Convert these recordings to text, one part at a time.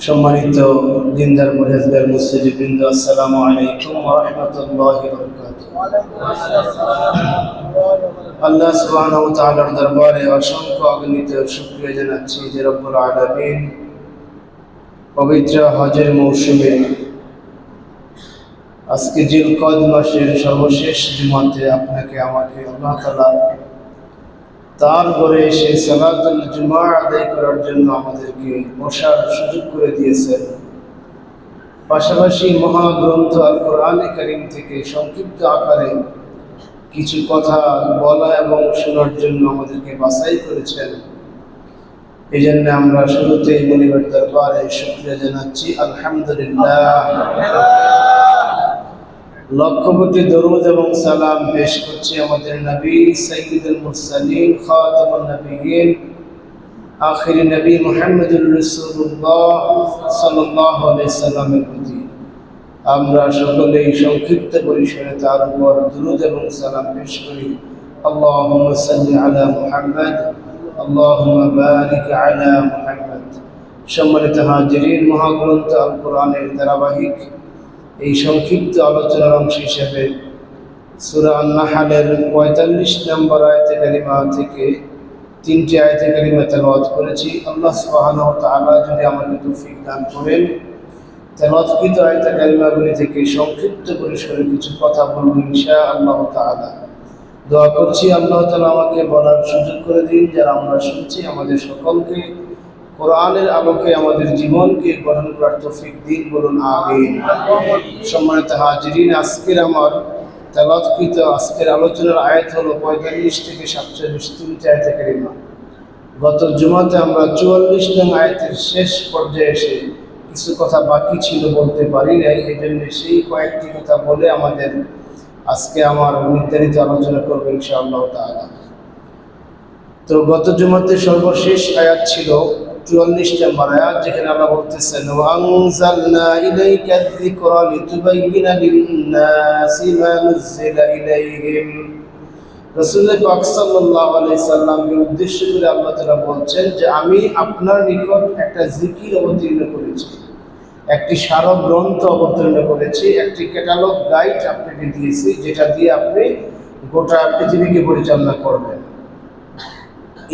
সম্মানিত দিনদার পরহেজগার মুসলিমবৃন্দ, আসসালামু আলাইকুম ওয়া রাহমাতুল্লাহি ওয়া বারাকাতুহু। আল্লাহ সুবহানাহু ওয়া তাআলার দরবারে অসংখ্য অগণিত শুকরিয়া জানাচ্ছি যে রব্বুল আলামিন পবিত্র হজের মৌসুমে আজকে জিলকদ মাসের সর্বশেষ জুমাতে আপনাকে আমাকে আল্লাহ তাআলা তার ঘরে এসে সালাতুল জুমা আদায় করার জন্য আমাদেরকে বসার সুযোগ করে দিয়েছেন। পাশাপাশি মহাগ্রন্থ আল কোরআনে কারীম থেকে সংক্ষিপ্ত আকারে কিছু কথা বলা এবং শোনার জন্য আমাদেরকে বাছাই করেছেন। এই জন্য আমরা শুরুতেই মনিবের দরবারে শুকরিয়া জানাচ্ছি, আলহামদুলিল্লাহ। লক্ষ কোটি দরুদ এবং সালাম পেশ করছি আমাদের নবী সাইয়্যিদুল মুরসালিন খাতামুন নবিয়্যিন আখিরি নবী মুহাম্মদুর রাসূলুল্লাহ সাল্লাল্লাহু আলাইহি সাল্লামের প্রতি। আমরা সকলেই সংক্ষিপ্ত পরিসরে তার উপর দরুদ এবং সালাম পেশ করি। আল্লাহুম্মা সাল্লি আলা মুহাম্মদ, আল্লাহুম্মা বারিক আলা মুহাম্মদ। সম্মানিত হাজিরিন, মহাগ্রন্থ আল কোরআনের ধারাবাহিক এই সংক্ষিপ্ত আলোচনার অংশ হিসেবে সূরা আন-নাহলের ৪৫ নম্বর আয়াতে কারিমা থেকে ৩টি আয়াতে কারিমা তেলাওয়াত করেছি। আল্লাহ সুবহানাহু ওয়া তাআলা যদি আমাকে তৌফিক দান করেন, তেলাওয়াতকৃত আয়াতে কারিমাগুলি থেকে সংক্ষিপ্ত পরিসরে কিছু কথা বলব ইনশাআল্লাহ তাআলা। দোয়া করছি আল্লাহ তাআলা আমাকে বলার সুযোগ করে দিন, যারা আমরা শুনছি আমাদের সকলকে কোরআনের আলোকে আমাদের জীবনকে গঠন করার তৌফিক দিন, বলুন আমিন। সম্মানিত হাজিরিন, আজকের আমার তেলাওয়াতকৃত আজকের আলোচনার আয়াত হলো ৪৫ থেকে ৪৭, ৩টি আয়াতে কারিমা। গত জুমাতে আমরা ৪৪ নং আয়াতের শেষ পর্যায়ে এসে কিছু কথা বাকি ছিল, বলতে পারি নাই। এই জন্য সেই কয়েকটি কথা বলে আমাদের আজকে আমার নির্ধারিত আলোচনা করবো ইনশাআল্লাহ তাআলা। তো গত জুমাতে সর্বশেষ আয়াত ছিল ৪৪ নম্বর আয়াত, যেখানে আল্লাহ বলতেছেন, ওয়া আনজালনা ইলাইকা যিকরা লিতুবাইয়িনা লিন-নাসি মা নুযিলা ইলাইহিম। রাসূল পাক সাল্লাল্লাহু আলাইহি সাল্লামকে উদ্দেশ্য করে আল্লাহ তাআলা বলছেন যে আমি আপনার নিকট একটা জিকির অবতীর্ণ করেছি, একটি স্মারক গ্রন্থ অবতীর্ণ করেছি, একটি ক্যাটালগ গাইড আপনাকে দিয়েছি, যেটা দিয়ে আপনি গোটা পৃথিবীকে পরিচালনা করবেন।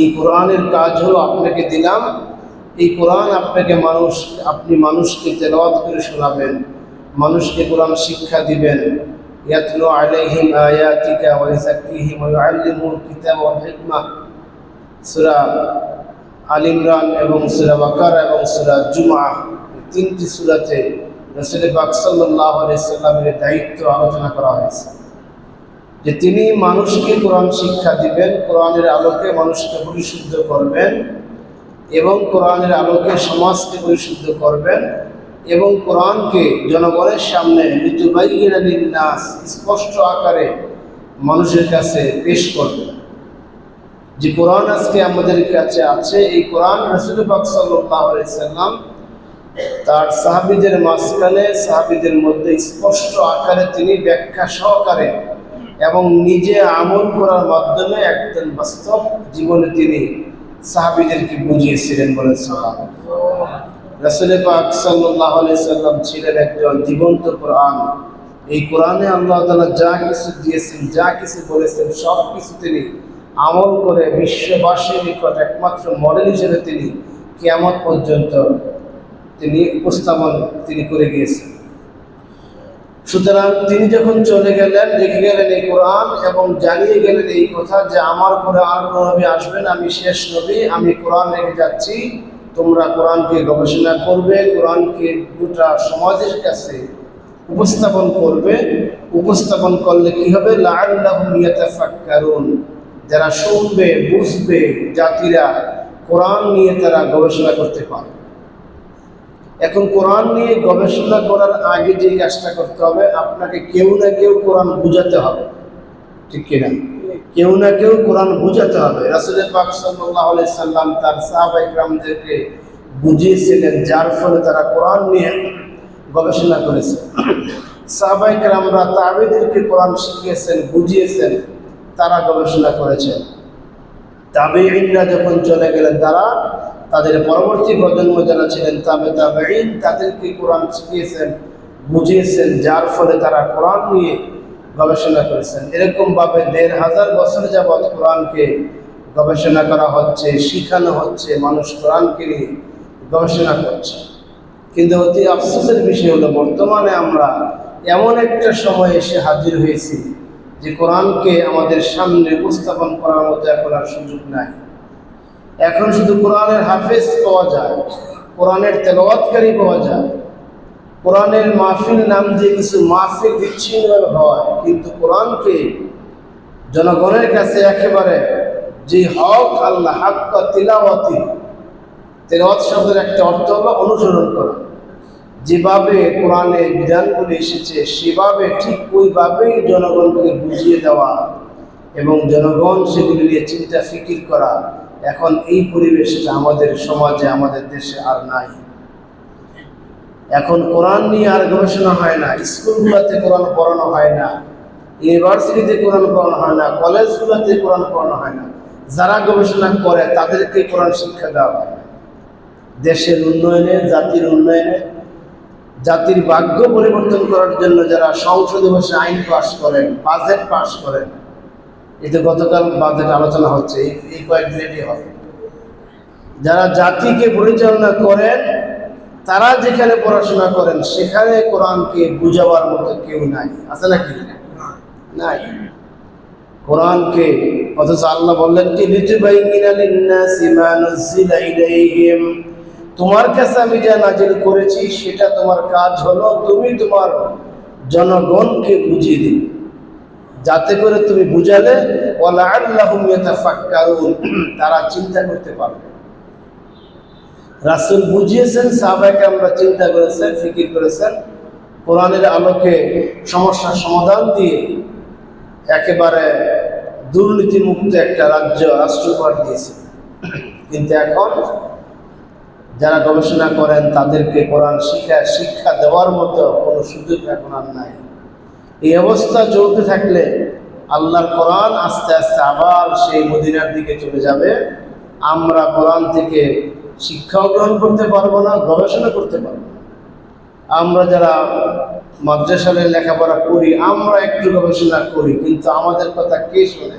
এই কোরআনের কাজ হলো আপনাকে দিলাম, এই কোরআন আপনি মানুষকে তেলাওয়াত করে শোনাবেন, মানুষকে কোরআন শিক্ষা দিবেন। ইয়াতলু আলাইহিম আয়াতিকা ওয়া ইউযাক্কিহিম ওয়া ইউআল্লিমুহুল কিতাবা ওয়াল হিকমা। সূরা আল ইমরান এবং সূরা বাকারা এবং সূরা জুমআ, এই 3টি সূরাতে রাসূল পাক সাল্লাল্লাহু আলাইহি সাল্লামের দায়িত্ব আলোচনা করা হয়েছে যে তিনি মানুষকে কোরআন শিক্ষা দিবেন, কোরআনের আলোকে মানুষকে পরিশুদ্ধ করবেন এবং কোরআনের আলোকে সমাজকে পরিশুদ্ধ করবেন এবং কোরআনকে জনগণের সামনে লিতুবাইয়িনা লিন-নাস স্পষ্ট আকারে মানুষের কাছে পেশ করবেন। যে কোরআন আজকে আমাদের কাছে আছে, এই কোরআন রাসূল পাক সাল্লাল্লাহু আলাইহি সাল্লাম তার সাহাবীদের মাঝখানে, সাহাবীদের মধ্যে স্পষ্ট আকারে তিনি ব্যাখ্যা সহকারে এবং নিজে আমল করার মাধ্যমে একদম বাস্তব জীবনে তিনি সাহাবীদেরকে বুঝিয়েছিলেন, বলেন সুবহানাল্লাহ। রাসূল পাক সাল্লাল্লাহু আলাইহি সাল্লাম ছিলেন একজন জীবন্ত কোরআন। এই কোরআনে আল্লাহ তাআলা যা কিছু দিয়েছেন, যা কিছু বলেছেন, সব কিছু তিনি আমল করে বিশ্ববাসীর নিকট একমাত্র মডেল হিসেবে তিনি কিয়ামত পর্যন্ত তিনি উপস্থাপন করে গিয়েছেন। সুতরাং তিনি যখন চলে গেলেন, রেখে গেলেন এই কোরআন এবং জানিয়ে গেলেন এই কথা যে আমার পরে আর কোনো নবী আসবেন, আমি শেষ নবী, আমি কোরআন রেখে যাচ্ছি, তোমরা কোরআনকে গবেষণা করবে, কোরআনকে গোটা সমাজের কাছে উপস্থাপন করবে। উপস্থাপন করলে কি হবে? লাআল্লাহুম ইয়াতাফাক্কারুন, যারা শুনবে, বুঝবে, জাতিরা কোরআন নিয়ে তারা গবেষণা করতে পারবে। এখন কোরআন নিয়ে গবেষণা করার আগে যে কাজটা করতে হবে, আপনাকে কেউ না কেউ কোরআন বুঝাতে হবে, ঠিক কিনা? কেউ না কেউ কোরআন বুঝাতে হবে। রাসূল পাক সাল্লাল্লাহু আলাইহি সাল্লাম তার সাহাবায়ে কিরামদেরকে বুঝিয়েছিলেন, যার ফলে তারা কোরআন নিয়ে গবেষণা করেছে। সাহাবায়ে কিরামরা তাবেঈদেরকে কোরআন শিখিয়েছেন, বুঝিয়েছেন, তারা গবেষণা করেছেন। তাবেঈনরা যখন চলে গেলেন, তাদের পরবর্তী প্রজন্ম যারা ছিলেন তাবেঈন, তাদেরকে কোরআন শিখিয়েছেন, বুঝিয়েছেন, যার ফলে তারা কোরআন নিয়ে গবেষণা করেছেন। এরকমভাবে ১৫০০ বছর যাবৎ কোরআনকে গবেষণা করা হচ্ছে, শিখানো হচ্ছে, মানুষ কোরআনকে নিয়ে গবেষণা করছে। কিন্তু অতি আফসোসের বিষয় হলো, বর্তমানে আমরা এমন একটা সময় এসে হাজির হয়েছি যে কোরআনকে আমাদের সামনে উপস্থাপন করার মতো এখন আর সুযোগ নাই। এখন শুধু কোরআনের হাফেজ পাওয়া যায়, কোরআনের তেলাওয়াতকারী পাওয়া যায়, কোরআনের মাহফিল নাম দিয়ে কিছু মাহফিল বিচ্ছিন্নভাবে হয়, কিন্তু কোরআনকে জনগণের কাছে একেবারে যে হক আল্লাহ হাক্কা তিলাওয়াতি, তেলাওয়াত শব্দের একটা অর্থ হলো অনুসরণ করা, যেভাবে কোরআনের বিধানগুলি এসেছে সেভাবে ঠিক ওইভাবেই জনগণকে বুঝিয়ে দেওয়া এবং জনগণ সেগুলি নিয়ে চিন্তা ফিকির করা, এখন এই পরিবেশটা আমাদের সমাজে, আমাদের দেশে আর নাই। এখন কোরআন নিয়ে আর গবেষণা হয় না, স্কুলগুলোতে কোরআন পড়ানো হয় না, ইউনিভার্সিটিতে কোরআন পড়ানো হয় না, কলেজগুলোতে কোরআন পড়ানো হয় না। যারা গবেষণা করে তাদেরকে কোরআন শিক্ষা দেওয়া হয় না। দেশের উন্নয়নে, জাতির উন্নয়নে, জাতির ভাগ্য পরিবর্তন করার জন্য যারা সংসদে বসে আইন পাস করেন, বাজেট পাস করেন, এতে গতকাল বাজেট আলোচনা হচ্ছে, এই কয়েকদিনেরই হবে। যারা জাতিকে পরিচালনা করেন তারা যেখানে পড়াশোনা করেন সেখানে কোরআনকে বুঝাবার মতো কেউ নাই, আছে নাকি? নাই। কোরআনকে অথচ আল্লাহ বললেন কি, লিতুবাইয়িনা লিন-নাসি মা নুযিলা ইলাইহিম, তোমার কাছে আমি যা নাজিল করেছি সেটা তোমার কাজ হলো তুমি তোমার জনগণকে বুঝিয়ে দিবে, যাতে করে তুমি বুঝালে ওয়ালাআল্লাহুম ইয়াতাফাক্কারুন, তারা চিন্তা করতে পারবে। রাসূল বুঝিয়েছেন, সাহাবায়ে কেরামরা চিন্তা করেছেন, ফিকির করেছেন, কোরআনের আলোকে সমস্যার সমাধান দিয়ে একেবারে দুর্নীতিমুক্ত একটা রাষ্ট্র উপহার দিয়েছেন। কিন্তু এখন যারা গবেষণা করেন তাদেরকে কোরআন শিক্ষা দেওয়ার মতো কোনো সুযোগ এখন আর নাই। এই অবস্থা চলতে থাকলে আল্লাহর কোরআন আস্তে আস্তে আবার সেই মদিনার দিকে চলে যাবে। আমরা কোরআন থেকে শিক্ষাও গ্রহণ করতে পারবো না, গবেষণা করতে পারবো না। আমরা যারা মাদ্রাসায় লেখাপড়া করি, আমরা একটু গবেষণা করি, কিন্তু আমাদের কথা কে শোনে?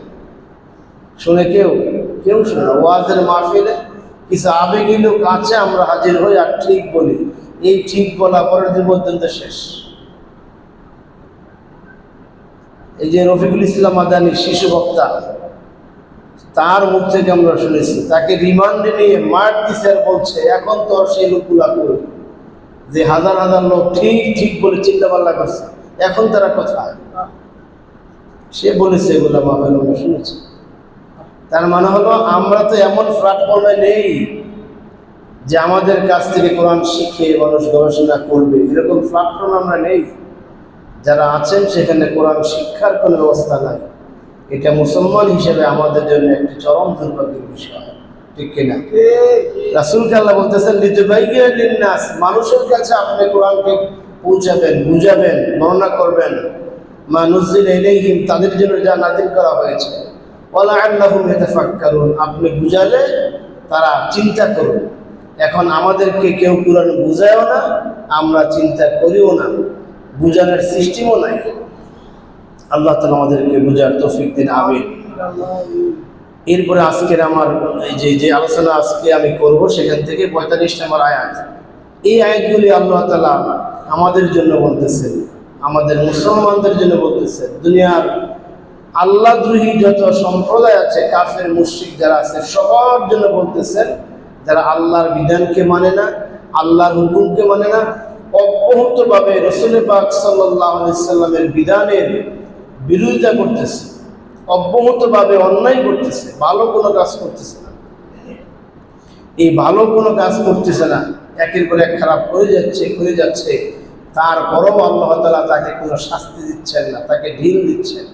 কেউ শোনে না। ওয়াজের মাহফিলে কিছু আবেগী লোক আছে, আমরা হাজির হই আর ঠিক বলি, এই ঠিক বলা পরের দিন পর্যন্ত শেষ। এই যে রফিকুল ইসলাম মাদানী শিশু বক্তা, তার মুখ থেকে আমরা শুনেছি তাকে রিমান্ডে নিয়ে মার দিছে আর বলছে এখন তো সেই লোকগুলা কই, যে হাজার হাজার লোক ঠিক বলে চিন্তা ভাবনা করছে, এখন তারা কোথায়? সে বলেছে এগুলো মাহফিল আমরা শুনেছি। তার মানে হলো আমরা তো এমন প্ল্যাটফর্মে নেই যে আমাদের কাছ থেকে কোরআন শিখে মানুষ গবেষণা করবে, এরকম প্ল্যাটফর্ম আমরা নেই। যারা আছেন সেখানে কোরআন শিক্ষার কোনো ব্যবস্থা নাই। এটা মুসলমান হিসেবে আমাদের জন্য একটি চরম দুর্ভাগ্যের বিষয়, ঠিক কিনা? রাসূলকে আল্লাহ বলতেছেন লিতুবাইয়িনা লিন-নাস, মানুষের কাছে আপনি কোরআনকে পৌঁছাবেন, বুঝাবেন, বর্ণনা করবেন, মা নুযিলা ইলাইহিম, তাদের জন্য যা নাযিল করা হয়েছে, ওয়ালাআল্লাহুম ইয়াতাফাক্কারুন, আপনি বুঝালে তারা চিন্তা করবে। এখন আমাদেরকে কেউ কোরআন বুঝায়ও না, আমরা চিন্তা করিও না, বুঝানোর সিস্টেমও নাই। আল্লাহ তাআলা আমাদেরকে বুঝার তৌফিক দিন, আমিন। এরপরে আজকের আমার যে আলোচনা আজকে আমি করব সেখান থেকে 45 নম্বর আয়াত। এই আয়াতগুলি আল্লাহ তাআলা আমাদের জন্য বলতেছেন, আমাদের মুসলমানদের জন্য বলতেছেন। দুনিয়ার আল্লাহদ্রোহী যত সম্প্রদায় আছে, কাফের মুশরিক যারা আছে, সবার জন্য বলতেছেন, যারা আল্লাহর বিধানকে মানে না, আল্লাহর হুকুমকে মানে না, অব্যাহতভাবে রাসূল পাক সাল্লাল্লাহু আলাইহি সাল্লামের বিধানের বিরোধিতা করতেছে, অব্যাহতভাবে অন্যায় করতেছে, ভালো কোনো কাজ করতেছে না। এই ভালো কোনো কাজ করতেছে না, একের পর এক খারাপ করে যাচ্ছে, তারপরেও আল্লাহ তাআলা তাকে কোনো শাস্তি দিচ্ছেন না, তাকে ঢিল দিচ্ছেন,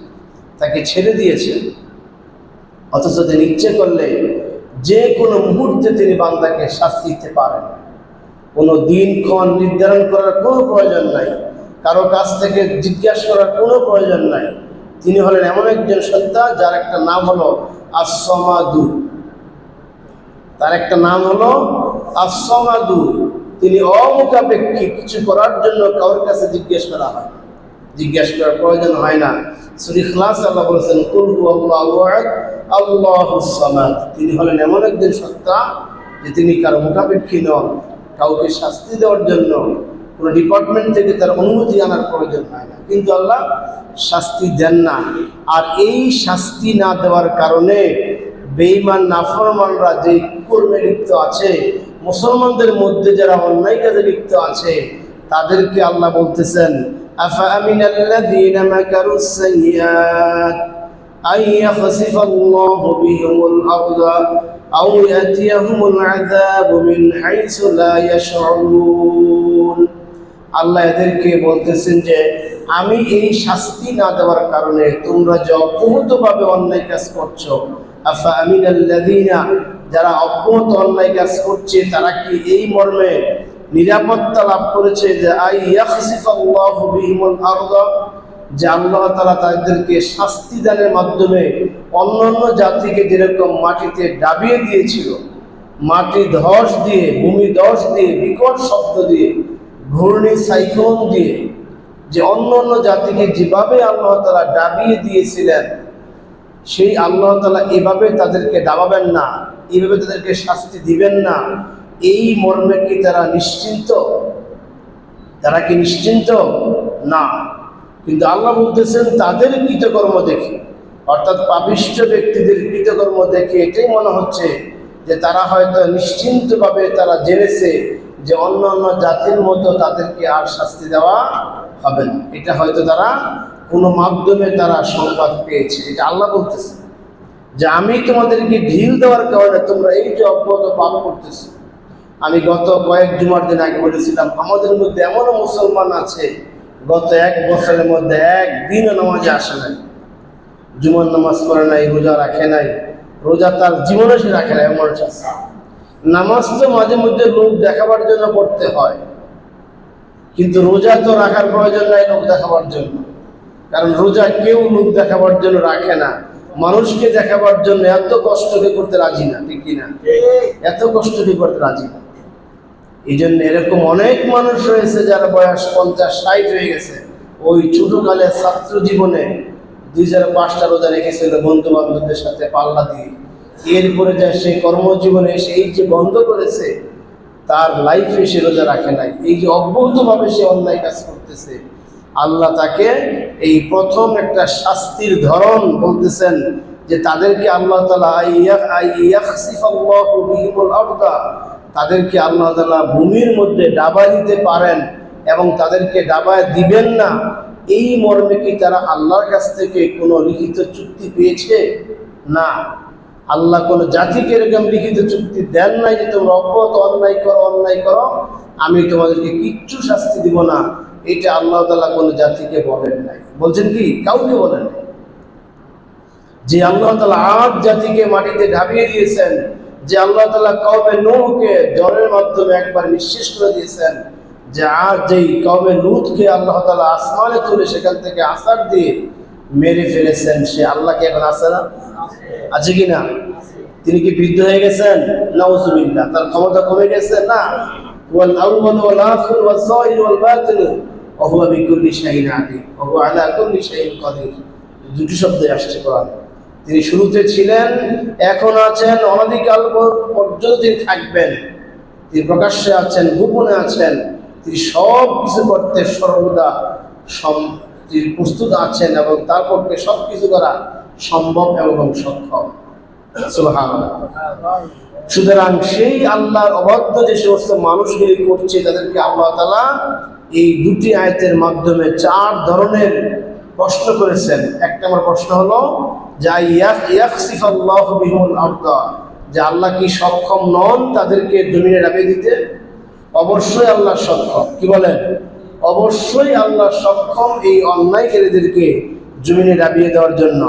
তাকে ছেড়ে দিয়েছেন। অথচ তিনি ইচ্ছে করলে যে কোনো মুহূর্তে তিনি বান্দাকে শাস্তি দিতে পারেন। কোনো দিনক্ষণ নির্ধারণ করার কোনো প্রয়োজন নাই, কারো কাছ থেকে জিজ্ঞাসা করার কোনো প্রয়োজন নাই। তিনি হলেন এমন একজন সত্তা যার একটা নাম হলো আস-সামাদু, তার একটা নাম হলো আস-সামাদু। তিনি অমুখাপেক্ষী, কিছু করার জন্য কারোর কাছে জিজ্ঞেস করা হয়, জিজ্ঞেস করার প্রয়োজন হয় না। সূরা ইখলাস আল্লাহ বলেছেন কুল হুয়াল্লাহু আহাদ আল্লাহুস সামাদ। তিনি হলেন এমন একজন সত্তা যে তিনি কারো মুখাপেক্ষী নন, কাউকে শাস্তি দেওয়ার জন্য কোনো ডিপার্টমেন্ট থেকে তার অনুমতি আনার প্রয়োজন হয় না, কিন্তু আল্লাহ শাস্তি দেন না। আর এই শাস্তি না দেওয়ার কারণে বেঈমান নাফরমানরা যে কর্মে লিপ্ত আছে, মুসলমানদের মধ্যে যারা অন্যায় কাজে লিপ্ত আছে, তাদেরকে আল্লাহ বলতেছেন আফা আমিনাল্লাযীনা মাকারুস সাইয়্যাত আন ইয়াখসিফাল্লাহু বিহিমুল আরদা আও ইয়াতিয়াহুমুল আযাবু মিন হাইসু লা ইয়াশউরুন। আল্লাহ এদেরকে বলতেছেন যে আমি এই শাস্তি না দেওয়ার কারণে তোমরা যে অব্যাহতভাবে অন্যায় কাজ করছো, আফা আমিনাল্লাযীনা, যারা অব্যাহত অন্যায় কাজ করছে তারা কি এই মর্মে নিরাপত্তা লাভ করেছে যে আই ইয়াখসিফাল্লাহু বিহিমুল আরদা, যে আল্লাহ তাআলা তাদেরকে শাস্তি দানের মাধ্যমে অন্যান্য জাতিকে যেরকম মাটিতে ডাবিয়ে দিয়েছিল, মাটি ধস দিয়ে, ভূমি ধস দিয়ে, বিকট শব্দ দিয়ে, ঘূর্ণি সাইক্লোন দিয়ে, যে অন্যান্য জাতিকে যেভাবে আল্লাহ তাআলা ডাবিয়ে দিয়েছিলেন, সেই আল্লাহ তাআলা এভাবে তাদেরকে ডাবাবেন না, এইভাবে তাদেরকে শাস্তি দিবেন না, এই মর্মে কি তারা নিশ্চিন্ত? তারা কি নিশ্চিন্ত না? কিন্তু আল্লাহ বলতেছেন তাদের কৃতকর্ম দেখে, অর্থাৎ পাপিষ্ঠ ব্যক্তিদের কৃতকর্ম দেখে এটাই মনে হচ্ছে যে তারা হয়তো নিশ্চিন্তভাবে তারা জেনেছে যে অন্যান্য জাতির মতো তাদেরকে আর শাস্তি দেওয়া হবে না। এটা হয়তো তারা কোনো মাধ্যমে তারা সংবাদ পেয়েছে। এটা আল্লাহ বলতেছে যে আমি তোমাদেরকে ঢিল দেওয়ার কারণে তোমরা এই যে অব্যাহত পাপ করতেছো। আমি গত কয়েক জুমার দিন আগে বলেছিলাম আমাদের মধ্যে এমনও মুসলমান আছে গত এক বছরের মধ্যে একদিনও নামাজে আসে নাই, জুমার নামাজ পড়ে নাই, রোজা রাখে নাই, রোজা তার জীবনে সে রাখে নাই, এমন আছে। নামাজ তো মাঝে মধ্যে লোক দেখাবার জন্য পড়তে হয়, কিন্তু রোজা তো রাখার প্রয়োজন নাই লোক দেখাবার জন্য, কারণ রোজা কেউ লোক দেখাবার জন্য রাখে না, মানুষকে দেখাবার জন্য এত কষ্টকে করতে রাজি না, ঠিক কিনা? এত কষ্টকে করতে রাজি না। এই জন্য এরকম অনেক মানুষ রয়েছে যারা বয়স 50-60 হয়ে গেছে, ওই ছোটকালে ছাত্র জীবনে 2005টা রোজা রেখেছিল বন্ধু বান্ধবদের সাথে পাল্লা দিয়ে, এরপরে যায় সেই কর্মজীবনে এসে এই যে বন্ধ করেছে, তার লাইফে সে রোজা রাখে নাই, এই যে অব্যাহতভাবে সে অন্যায় কাজ করতেছে, আল্লাহ তাকে এই প্রথম একটা শাস্তির ধরন বলতেছেন যে তাদেরকে আল্লাহ তাআলা ইয়াখসিফাল্লাহু বিহিমুল আরদা, তাদেরকে আল্লাহ তাআলা ভূমির মধ্যে ডাবা দিতে পারেন এবং তাদেরকে ডাবায় দিবেন না। এই মর্মে কি তারা আল্লাহর কাছ থেকে কোনো লিখিত চুক্তি পেয়েছে? না, আল্লাহ কোনো জাতিকে এরকম লিখিত চুক্তি দেন নাই যে তোমরা অব্যাহত অন্যায় করো, আমি তোমাদেরকে কিচ্ছু শাস্তি দিব না। এটা আল্লাহ তাআলা কোনো জাতিকে বলেন নাই। বলছেন কি? কাউকে বলেন নাই। যে আল্লাহ তাআলা আদ জাতিকে মাটিতে ঢাবিয়ে দিয়েছেন, যে আল্লাহ তাআলা কওমে নূহকে জ্বরের মাধ্যমে একবার নিঃশেষ করে দিয়েছেন, যে আর যেই কওমে লূতকে আল্লাহ তাআলা আসমানে তুলে সেখান থেকে আছাড় দিয়ে মেরে ফেলেছেন, সে আল্লাহ কি এখন আছে না? আছে কি না? তিনি কি বৃদ্ধ হয়ে গেছেন? নাউযুবিল্লাহ। তার ক্ষমতা কমে গেছে? না। ওয়াল আউয়াল ওয়াল আখির ওয়াল যাহির ওয়াল বাতিন ওয়া হুয়া বিকুল্লি শাইইন আলিম ওয়া হুয়া আলা কুল্লি শাইইন কাদির। দুটি শব্দে আসছে কোরআনে। তিনি শুরুতে ছিলেন, এখন আছেন, অনধিকাল পর্যন্ত তিনি থাকবেন। তিনি প্রকাশ্যে আছেন, গোপনে আছেন, তিনি সব কিছু করতে সর্বদা তিনি প্রস্তুত আছেন এবং তার পক্ষে সব কিছু করা সম্ভব এবং সক্ষম। সুবহানাল্লাহ। সুতরাং সেই আল্লাহর অবাধ্য যে সমস্ত মানুষগুলি করছে তাদেরকে আল্লাহ তাআলা এই দুটি আয়াতের মাধ্যমে 4 ধরনের প্রশ্ন করেছেন। এক নম্বর প্রশ্ন হলো যে ইয়াখসিফাল্লাহু বিহিমুল আরদা, যে আল্লাহ কি সক্ষম নন তাদেরকে জমিনে ডাবিয়ে দিতে? অবশ্যই আল্লাহ সক্ষম। কি বলেন? অবশ্যই আল্লাহ সক্ষম এই অন্যায়কারীদেরকে জমিনে ডাবিয়ে দেওয়ার জন্য।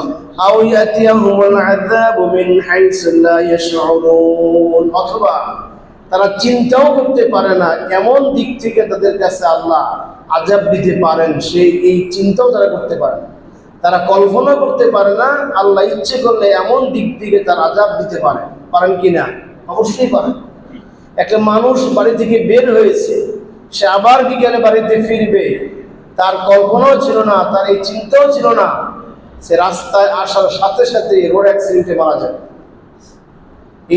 আও ইয়াতিয়াহুমুল আযাবু মিন হাইসু লা ইয়াশউরুন, অথবা তারা চিন্তাও করতে পারে না এমন দিক থেকে তাদের কাছে আল্লাহ আযাব দিতে পারেন, সেই এই চিন্তাও তারা করতে পারে না। তারা কল্পনা করতে পারে না আল্লাহ ইচ্ছে করলে এমন দিক থেকে তার আযাব দিতে পারেন কি না? অবশ্যই পারেন। একটা মানুষ বাড়ি থেকে বের হয়েছে, সে আবার বিকেলে বাড়িতে ফিরবে, তার কল্পনাও ছিল না, তার এই চিন্তাও ছিল না সে রাস্তায় আসার সাথে সাথে রোড অ্যাক্সিডেন্টে মারা যাবে।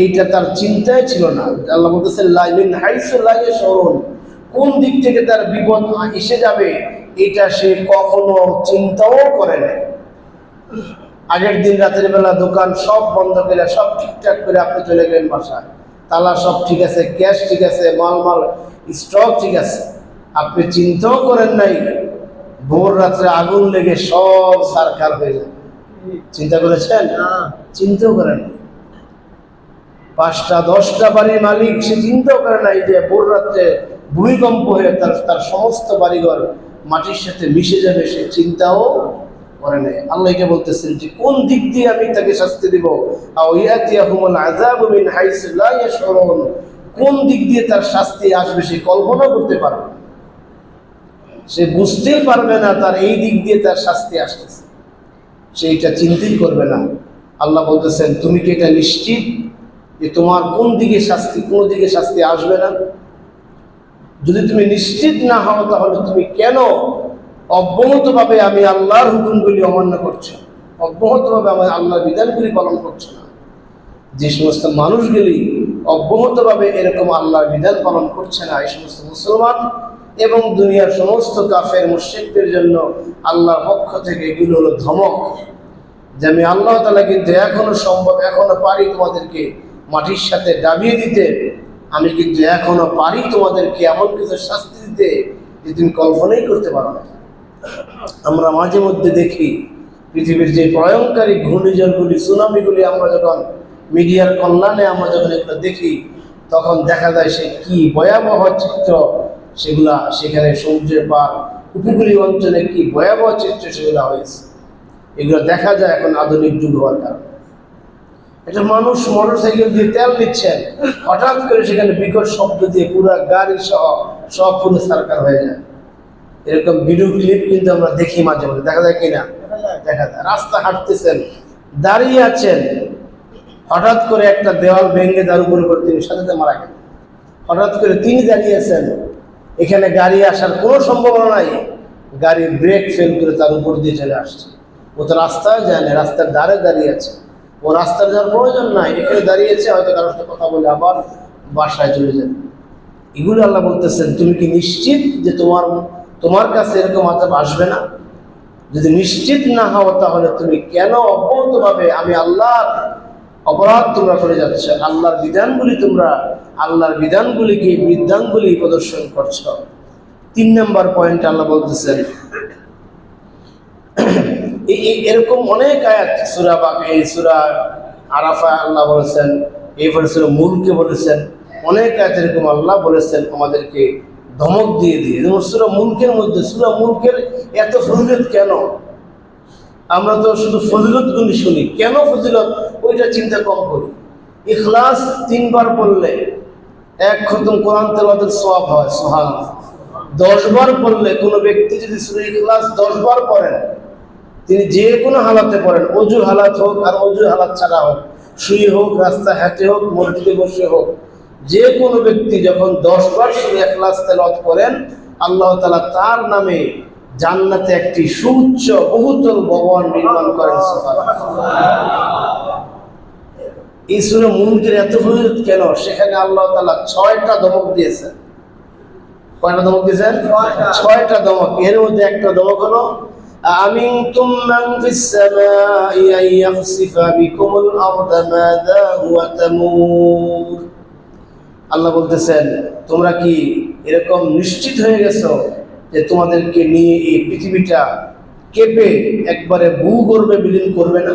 এইটা তার চিন্তায় ছিল না। আল্লাহ বলতেছেন লাইমিন হাইসু লা ইয়াশউরুন, কোন দিক থেকে তার বিপদ এসে যাবে এটা সে কখনো চিন্তাও করে নাই। আগের দিন রাতের বেলা দোকান সব বন্ধ করে সব ঠিকঠাক করে আপনি চলে গেলেন বাসায়, তালা সব ঠিক আছে, ক্যাশ ঠিক আছে, মাল স্টক ঠিক আছে, আপনি চিন্তাও করেন নাই ভোর রাত্রে আগুন লেগে সব সারকার হয়ে যাবে। চিন্তা করেছেন? চিন্তাও করেন নাই। 5টা 10টা বাড়ির মালিক সে চিন্তাও করে নাই যে ভোর রাত্রে ভূমিকম্প হয়ে তার সমস্ত বাড়িঘর মাটির সাথে মিশে যাবে, সে চিন্তাও করে নাই। আল্লাহ এটা বলতেছেন যে কোন দিক দিয়ে আমি তাকে শাস্তি দিব, আও ইয়াতিয়াহুমুল আযাবু মিন হাইসু লা ইয়াশউরুন, কোন দিক দিয়ে তার শাস্তি আসবে সে কল্পনা করতে পারবে না, সে বুঝতেই পারবে না তার এই দিক দিয়ে তার শাস্তি আসতেছে, সে এটা চিন্তাই করবে না। আল্লাহ বলতেছেন তুমি কি এটা নিশ্চিত যে তোমার কোন দিকে শাস্তি আসবে না? যদি তুমি নিশ্চিত না হও তাহলে তুমি কেন অব্যাহতভাবে আমি আল্লাহর হুকুমগুলি অমান্য করছো, অব্যাহতভাবে আমার আল্লাহর বিধানগুলি পালন করছো না? যে সমস্ত মানুষগুলি অব্যাহতভাবে এরকম আল্লাহর বিধান পালন করছে না, এই সমস্ত মুসলমান এবং দুনিয়ার সমস্ত কাফের মুশরিকদের জন্য আল্লাহর পক্ষ থেকে এগুলো হলো ধমক যে আমি আল্লাহ তাআলা কিন্তু এখনো পারি তোমাদেরকে মাটির সাথে ডাবিয়ে দিতে, আমি কিন্তু এখনো পারি তোমাদেরকে এমন কিছু শাস্তি দিতে যে তুমি কল্পনাই করতে পারো না। আমরা মাঝে মধ্যে দেখি পৃথিবীর যে ভয়ঙ্করী ঘূর্ণিঝড়গুলি, সুনামিগুলি, আমরা যখন মিডিয়ার কল্যাণে আমরা যখন এগুলো দেখি তখন দেখা যায় সে কি ভয়াবহ চিত্র সেখানে সমুদ্রের পার উপকূলীয় অঞ্চলে কি ভয়াবহ চিত্র সেগুলো হয়েছে। এগুলো দেখা যায় এখন আধুনিক যুগ হওয়ার কারণে। একটা মানুষ মোটরসাইকেল দিয়ে তেল নিচ্ছেন, হঠাৎ করে সেখানে বিকট শব্দ দিয়ে পুরো গাড়ি সব পুরো সার্কার হয়ে যায়। এরকম ভিডিও ক্লিপ কিন্তু আমরা দেখি মাঝে মাঝে, দেখা যায় কিনা? দেখা যায়। রাস্তা হাঁটতেছেন, দাঁড়িয়ে আছেন, হঠাৎ করে একটা দেওয়াল ভেঙে তার উপরে তিনি সাথে মারা গেলেন। হঠাৎ করে তিনি দাঁড়িয়েছেন, এখানে গাড়ি আসার কোনো সম্ভাবনা নাই, গাড়ির ব্রেক ফেল করে তার উপর দিয়ে চলে আসছে। ও তো রাস্তায় যায় না, রাস্তার ধারে দাঁড়িয়ে আছে, ও রাস্তার যাওয়ার প্রয়োজন নাই, এখানে দাঁড়িয়েছে, হয়তো কারোর সাথে কথা বলে আবার বাসায় চলে যাবে। এগুলো আল্লাহ বলতেছেন তুমি কি নিশ্চিত যে তোমার কাছে এরকম আযাব আসবে না? যদি নিশ্চিত না হও তাহলে তুমি কেন অব্যাহতভাবে আমি আল্লাহর অপরাধ তোমরা করে যাচ্ছ, আল্লাহর বিধানগুলিকে বৃদ্ধাঙ্গুলি প্রদর্শন করছ। 3 নম্বর পয়েন্ট আল্লাহ বলতেছেন এরকম অনেক আয়াত সূরা আরাফা আল্লাহ বলেছেন, এরপরে সূরা মুলকে বলেছেন, অনেক আয়াত এরকম আল্লাহ বলেছেন আমাদেরকে ধমক দিয়ে যেমন সূরা মুলকের এত ফজিলত কেন? আমরা তো শুধু ফজিলতগুলি শুনি, কেন ফজিলত ওইটা চিন্তা কম করি। ইখলাস 3 বার পড়লে 1 খতম কোরআন তেলাওয়াতের সওয়াব হয়, সুবহানাল্লাহ। 10 বার পড়লে কোনো ব্যক্তি যদি সূরা ইখলাস 10 বার পড়েন, তিনি যে কোনো হালাতে পড়েন, অজুর হালাত হোক আর অজুর হালাত ছাড়া হোক, শুয়ে হোক, রাস্তায় হাঁটে হোক, মসজিদে বসে হোক, যে কোনো ব্যক্তি যখন 10 বার সূরা ইখলাস তেলাওয়াত করেন, আল্লাহ তাআলা তার নামে জান্নাতে একটি সুউচ্চ বহুতল ভবন নির্মাণ করেন, সুবহানাল্লাহ। এই সূরা মুলকের এত ফজিলত কেন? সেখানে আল্লাহ তাআলা 6টা ধমক দিয়েছেন। কয়টা ধমক দিয়েছেন? 6টা ধমক। এর মধ্যে একটা ধমক হলো আমিনতুম মান ফিস সামাই আন ইয়াখসিফা বিকুমুল আরদা মাযা হুয়া তামুর। আল্লাহ বলতেছেন তোমরা কি এরকম নিশ্চিত হয়ে গেছো যে তোমাদেরকে নিয়ে এই পৃথিবীটা কেঁপে একবারে ভূগর্ভে বিলীন করবে না?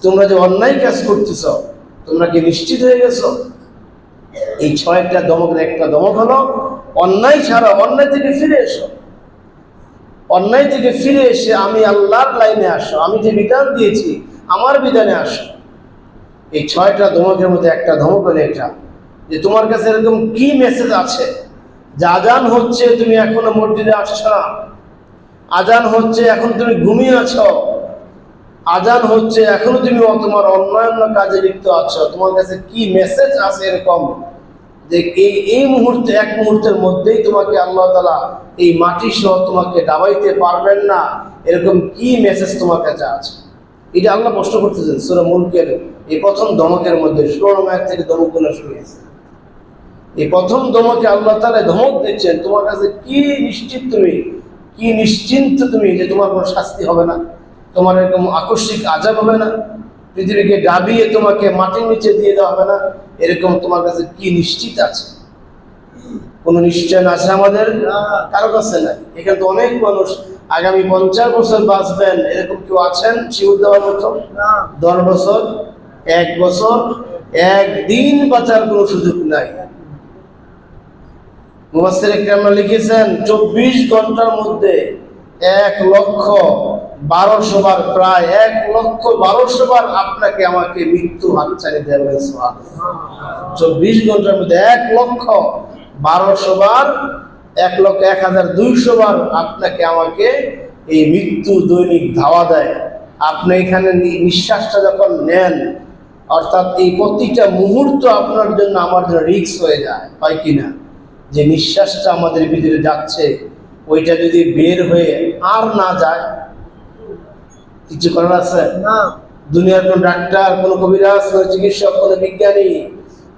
তোমরা যে অন্যায় কাজ করতেছ, তোমরা কি নিশ্চিত হয়ে গেছো? এই 6টা ধমকের একটা ধমক হলো অন্যায় ছাড়া, অন্যায় থেকে ফিরে এসো, অন্যায় থেকে ফিরে এসে আমি আল্লাহর লাইনে আসো, আমি যে বিধান দিয়েছি আমার বিধানে আসো। এই 6টা ধমকের মধ্যে একটা ধমক হলো এটা যে তোমার কাছে এরকম কি মেসেজ আছে যে আজান হচ্ছে তুমি এখনো মসজিদে আসছো না, আজান হচ্ছে এখন তুমি ঘুমিয়ে আছো, আজান হচ্ছে, এখনো তুমি তোমার অন্যান্য কাজে লিপ্ত আছো, তোমার কাছে কি মেসেজ আছে এরকম যে এই মুহূর্তে, এক মুহূর্তের মধ্যেই তোমাকে আল্লাহ তাআলা এই মাটি সহ তোমাকে ডাবাইতে পারবেন না, এরকম কি মেসেজ তোমার কাছে আছে? এটা আল্লাহ প্রশ্ন করতেছেন সূরা মুলকের এই প্রথম দমকের মধ্যে। 16 আয়াত থেকে দমকগুলো শুরু হয়েছে। এই প্রথম দমকে আল্লাহ তাআলা ধমক দিচ্ছেন, তোমার কাছে কি নিশ্চিন্ত তুমি যে তোমার কোনো শাস্তি হবে না, তোমার এরকম আকস্মিক আযাব হবে না, পৃথিবীকে ডাবিয়ে তোমাকে মাটির নিচে দিয়ে দেওয়া হবে না, এরকম তোমার কাছে কি নিশ্চিত আছে? কোনো নিশ্চয় আছে আমাদের? কারো কাছে নাই। এখানে তো অনেক মানুষ আগামী 50 বছর বাঁচবেন, এরকম কেউ আছেন শিওর দেওয়ার মতো? 10 বছর, 1 বছর, একদিন বাঁচার কোনো সুযোগ নাই। মুফাসসিরে কেরাম লিখেছেন 24 ঘন্টার মধ্যে 1,12,000 বার, প্রায় 1,12,000 বার আপনাকে আমাকে মৃত্যু হাতছানি দেবে। 24 ঘন্টার মধ্যে 1,12,000 বার, 1,01,200 বার আপনাকে আমাকে এই মৃত্যু দৈনিক ধাওয়া দেয়। আপনি এখানে নিঃশ্বাসটা যখন নেন, অর্থাৎ এই প্রতিটা মুহূর্ত আপনার জন্য আমার জন্য রিস্ক হয়ে যায়, হয় কিনা? যে নিঃশ্বাসটা আমাদের ভিতরে যাচ্ছে, ওইটা যদি বের হয়ে আর না যায়, কিছু করার আছে না। দুনিয়ার কোন ডাক্তার, কোন কবিরাজ, কোন চিকিৎসক, কোন বিজ্ঞানী